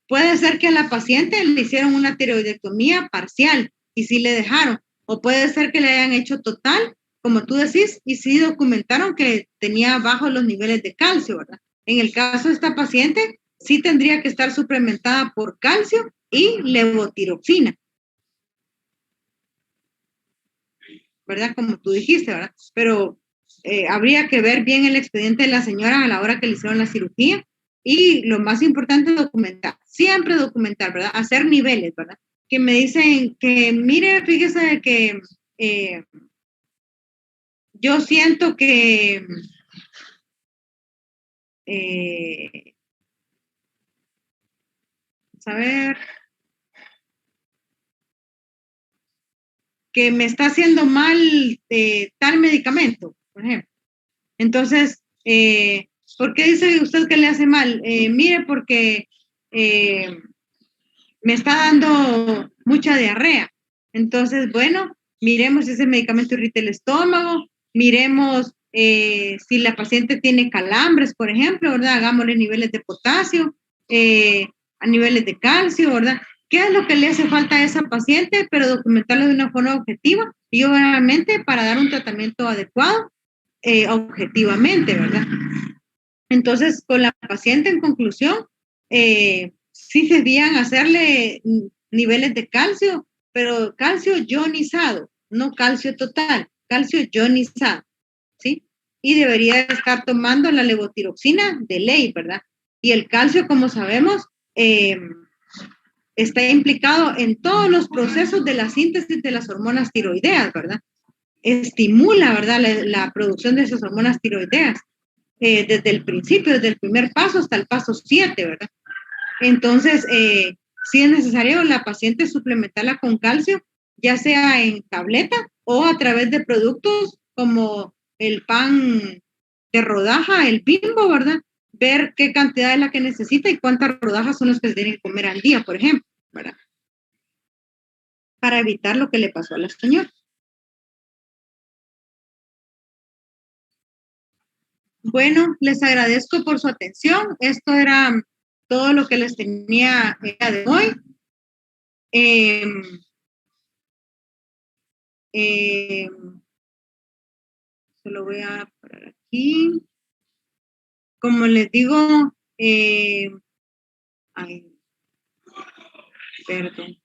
puede ser que a la paciente le hicieron una tiroidectomía parcial y sí le dejaron, o puede ser que le hayan hecho total, como tú decís, y sí documentaron que tenía bajos los niveles de calcio, ¿verdad? En el caso de esta paciente, sí tendría que estar suplementada por calcio y levotiroxina, ¿verdad? Como tú dijiste, ¿verdad? Pero habría que ver bien el expediente de la señora a la hora que le hicieron la cirugía y lo más importante es documentar, siempre documentar, ¿verdad? Hacer niveles, ¿verdad? Que me dicen que, mire, fíjese que yo siento que saber que me está haciendo mal tal medicamento, por ejemplo. Entonces, ¿por qué dice usted que le hace mal? Mire, porque me está dando mucha diarrea. Entonces, bueno, miremos si ese medicamento irrita el estómago miremos si la paciente tiene calambres, por ejemplo, ¿verdad? Hagámosle niveles de potasio, a niveles de calcio, ¿verdad? ¿Qué es lo que le hace falta a esa paciente? Pero documentarlo de una forma objetiva y obviamente para dar un tratamiento adecuado objetivamente, ¿verdad? Entonces, con la paciente en conclusión, sí debían hacerle niveles de calcio, pero calcio ionizado, no calcio total, calcio ionizado, ¿sí? Y debería estar tomando la levotiroxina de ley, ¿verdad? Y el calcio, como sabemos, está implicado en todos los procesos de la síntesis de las hormonas tiroideas, ¿verdad? Estimula, ¿verdad? La producción de esas hormonas tiroideas. Desde el principio, desde el primer paso hasta el paso 7, ¿verdad? Entonces, si es necesario la paciente suplementarla con calcio, ya sea en tableta o a través de productos como el pan de rodaja, el Bimbo, ¿verdad? Ver qué cantidad es la que necesita y cuántas rodajas son las que se tienen que comer al día, por ejemplo, ¿verdad? Para evitar lo que le pasó a la señora. Bueno, les agradezco por su atención. Esto era todo lo que les tenía el día de hoy. Se lo voy a poner aquí. Como les digo, perdón.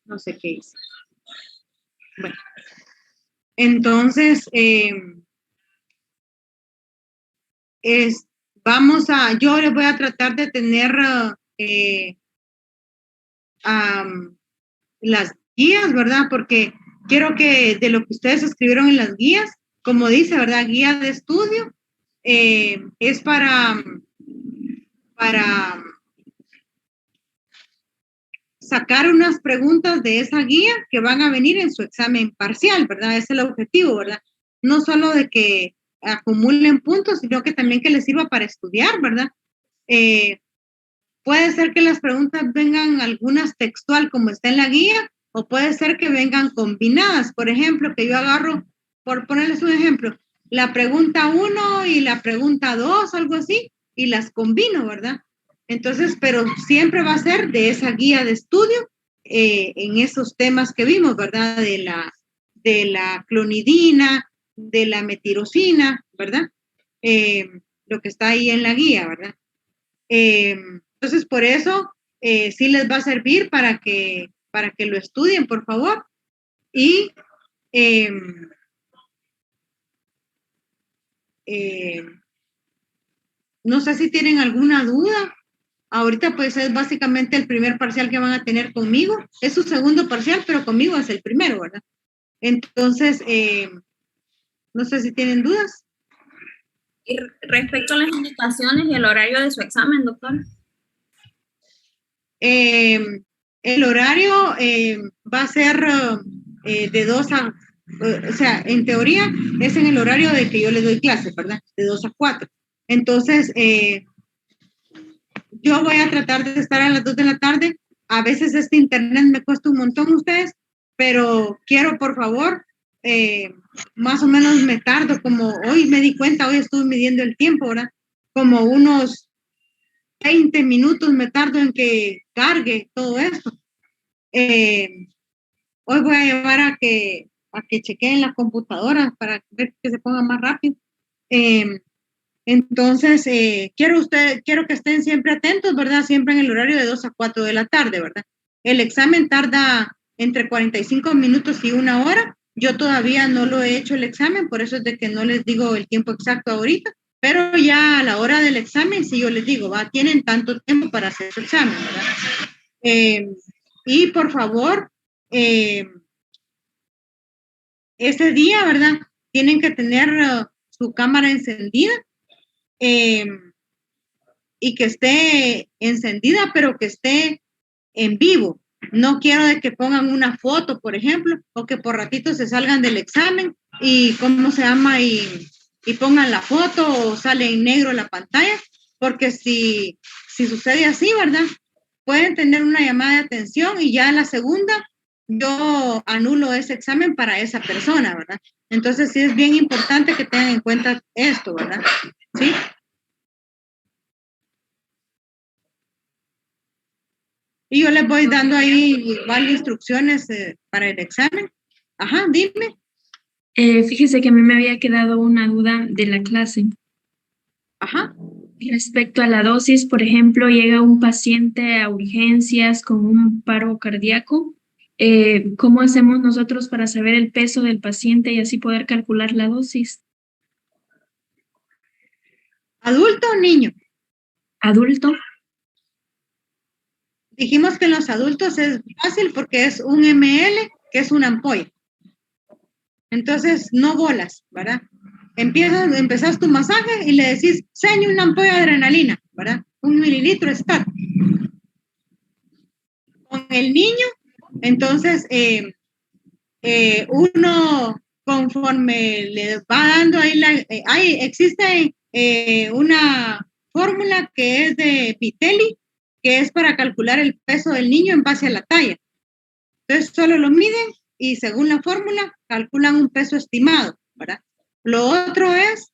No sé qué hice. Bueno, entonces, yo les voy a tratar de tener las guías, ¿verdad? Porque quiero que de lo que ustedes escribieron en las guías, como dice, ¿verdad? Guía de estudio, es para sacar unas preguntas de esa guía que van a venir en su examen parcial, ¿verdad? Ese es el objetivo, ¿verdad? No solo de que acumulen puntos, sino que también que les sirva para estudiar, ¿verdad? Puede ser que las preguntas vengan algunas textual como está en la guía, o puede ser que vengan combinadas. Por ejemplo, que yo agarro, por ponerles un ejemplo, la pregunta 1 y la pregunta 2, algo así, y las combino, ¿verdad? Entonces, pero siempre va a ser de esa guía de estudio en esos temas que vimos, ¿verdad? De la clonidina, de la metirosina, ¿verdad? Lo que está ahí en la guía, ¿verdad? Entonces, por eso sí les va a servir para que lo estudien, por favor. Y no sé si tienen alguna duda. Ahorita pues es básicamente el primer parcial que van a tener conmigo. Es su segundo parcial, pero conmigo es el primero, ¿verdad? Entonces, no sé si tienen dudas. Y respecto a las indicaciones y el horario de su examen, doctor. El horario va a ser de 2 a, o sea, en teoría es en el horario de que yo le doy clases, ¿verdad? De 2 a 4. Entonces, yo voy a tratar de estar a las 2 de la tarde. A veces este internet me cuesta un montón ustedes, pero quiero, por favor, más o menos me tardo, como hoy me di cuenta, hoy estuve midiendo el tiempo, ¿verdad? Como unos 20 minutos me tardo en que cargue todo esto. Hoy voy a llevar a que chequeen las computadoras para ver que se ponga más rápido. Entonces, quiero que estén siempre atentos, ¿verdad? Siempre en el horario de 2 a 4 de la tarde, ¿verdad? El examen tarda entre 45 minutos y 1 hora. Yo todavía no lo he hecho el examen, por eso es de que no les digo el tiempo exacto ahorita, pero ya a la hora del examen, si yo les digo, tienen tanto tiempo para hacer su examen, ¿verdad? Y por favor, ese día, ¿verdad? Tienen que tener su cámara encendida y que esté encendida, pero que esté en vivo. No quiero de que pongan una foto, por ejemplo, o que por ratito se salgan del examen y ¿cómo se llama? Y pongan la foto o sale en negro la pantalla, porque si sucede así, ¿verdad? Pueden tener una llamada de atención y ya la segunda yo anulo ese examen para esa persona, ¿verdad? Entonces sí es bien importante que tengan en cuenta esto, ¿verdad? ¿Sí? Y yo les voy dando ahí igual instrucciones para el examen. Ajá, dime. Fíjese que a mí me había quedado una duda de la clase. Ajá. Respecto a la dosis, por ejemplo, llega un paciente a urgencias con un paro cardíaco. ¿Cómo hacemos nosotros para saber el peso del paciente y así poder calcular la dosis? ¿Adulto o niño? Adulto. Dijimos que en los adultos es fácil porque es 1 ml, que es una ampolla. Entonces, no bolas, ¿verdad? Empezás tu masaje y le decís, seño una ampolla de adrenalina, ¿verdad? 1 mililitro está. Con el niño, entonces, uno conforme le va dando ahí, existe una fórmula que es de Pitelli, que es para calcular el peso del niño en base a la talla. Entonces, solo lo miden y según la fórmula calculan un peso estimado, ¿verdad? Lo otro es,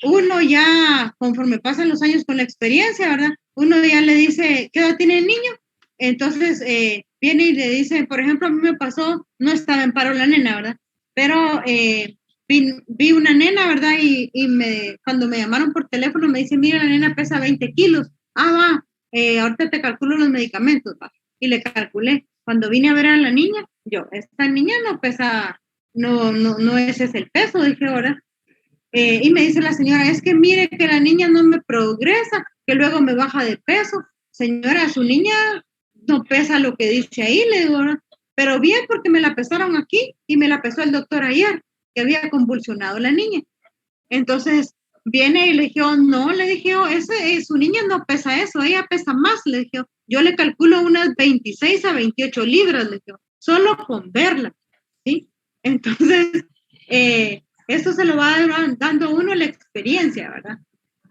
uno ya, conforme pasan los años con la experiencia, ¿verdad? Uno ya le dice, ¿qué edad tiene el niño? Entonces, viene y le dice, por ejemplo, a mí me pasó, no estaba en paro la nena, ¿verdad? Pero vi una nena, ¿verdad? Y cuando me llamaron por teléfono me dice, mira, la nena pesa 20 kilos. Ah, va, ahorita te calculo los medicamentos, ¿va? Y le calculé. Cuando vine a ver a la niña, esta niña no pesa, no ese es el peso, dije, ahora. Y me dice la señora, es que mire que la niña no me progresa, que luego me baja de peso. Señora, su niña no pesa lo que dice ahí, le digo, ¿verdad? Pero bien, porque me la pesaron aquí y me la pesó el doctor ayer, que había convulsionado la niña. Entonces, viene y le dije, no, le dije, su niña no pesa eso, ella pesa más, le dije, yo le calculo unas 26 a 28 libras, le dije, solo con verla, ¿sí? Entonces, eso se lo va dando uno la experiencia, ¿verdad?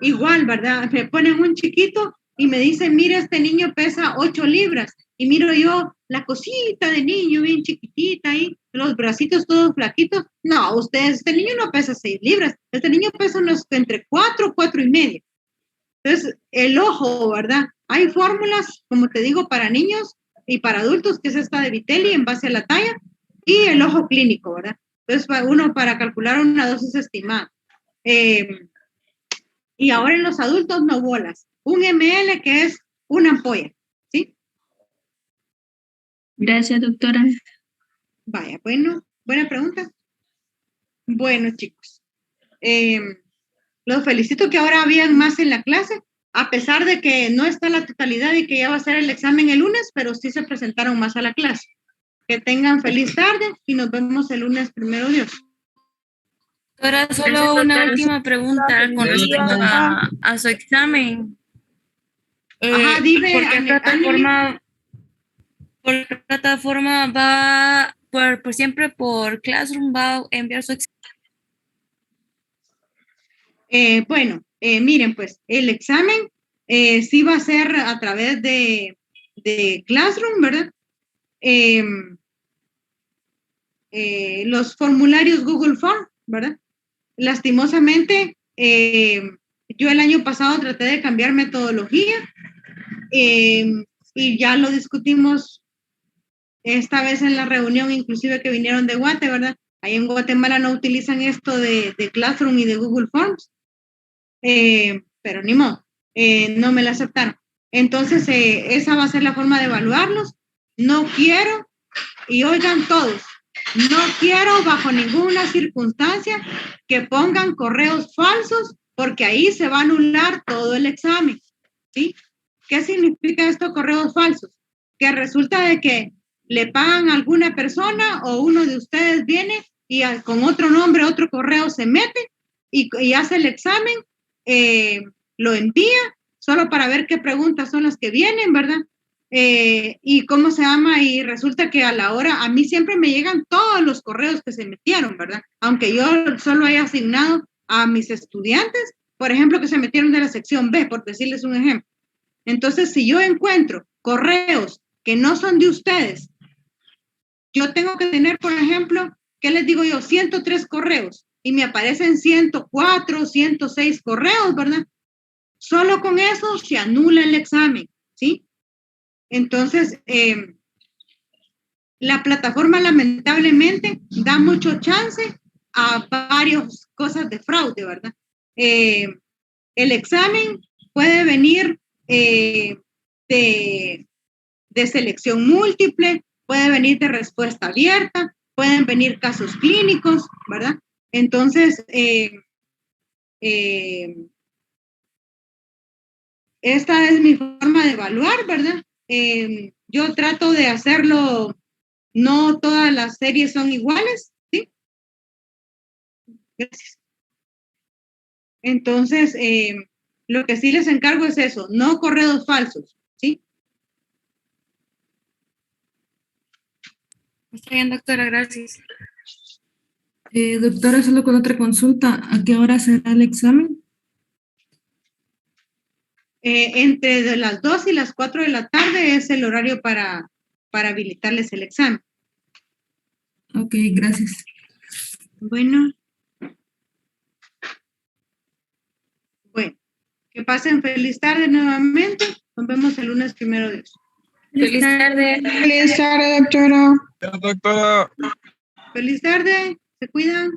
Igual, ¿verdad? Me ponen un chiquito y me dicen, mira, este niño pesa 8 libras. Y miro yo la cosita de niño bien chiquitita ahí, los bracitos todos flaquitos. No, este niño no pesa 6 libras. Este niño pesa unos entre 4, 4 y medio. Entonces, el ojo, ¿verdad? Hay fórmulas, como te digo, para niños y para adultos, que es esta de Vitelli en base a la talla, y el ojo clínico, ¿verdad? Entonces, uno para calcular una dosis estimada. Y ahora en los adultos no bolas. 1 ml, que es una ampolla, ¿sí? Gracias, doctora. Vaya, bueno, buena pregunta. Bueno, chicos, los felicito que ahora habían más en la clase, a pesar de que no está la totalidad y que ya va a ser el examen el lunes, pero sí se presentaron más a la clase. Que tengan feliz tarde y nos vemos el lunes, primero Dios. Doctora, solo una última pregunta con respecto a su examen. Ajá, dime, ¿por qué plataforma va, por siempre por Classroom va a enviar su examen? Bueno, miren, pues el examen sí va a ser a través de Classroom, ¿verdad? Los formularios Google Form, ¿verdad? Lastimosamente, yo el año pasado traté de cambiar metodología y ya lo discutimos esta vez en la reunión, inclusive que vinieron de Guate, ¿verdad? Ahí en Guatemala no utilizan esto de Classroom y de Google Forms, pero ni modo, no me la aceptaron. Entonces, esa va a ser la forma de evaluarlos. No quiero, y oigan todos, no quiero bajo ninguna circunstancia que pongan correos falsos, porque ahí se va a anular todo el examen, ¿sí? ¿Qué significa esto, correos falsos? Que resulta de que le pagan a alguna persona o uno de ustedes viene y con otro nombre, otro correo se mete y hace el examen, lo envía solo para ver qué preguntas son las que vienen, ¿verdad? Y cómo se llama, y resulta que a la hora, a mí siempre me llegan todos los correos que se metieron, ¿verdad? Aunque yo solo haya asignado a mis estudiantes, por ejemplo, que se metieron de la sección B, por decirles un ejemplo. Entonces, si yo encuentro correos que no son de ustedes, yo tengo que tener, por ejemplo, ¿qué les digo yo? 103 correos y me aparecen 104, 106 correos, ¿verdad? Solo con eso se anula el examen, ¿sí? Entonces, la plataforma lamentablemente da mucho chance a varias cosas de fraude, ¿verdad? El examen puede venir de selección múltiple, puede venir de respuesta abierta, pueden venir casos clínicos, ¿verdad? Entonces, esta es mi forma de evaluar, ¿verdad? Yo trato de hacerlo, no todas las series son iguales, ¿sí? Gracias. Entonces, lo que sí les encargo es eso, no correos falsos, ¿sí? Está bien, doctora, gracias. Doctora, solo con otra consulta, ¿a qué hora será el examen? Entre de las 2 y las 4 de la tarde es el horario para habilitarles el examen. Ok, gracias. Bueno, que pasen feliz tarde nuevamente. Nos vemos el lunes 1 Dios. Feliz tarde. Feliz tarde, doctora. Doctora. Feliz tarde. Se cuidan.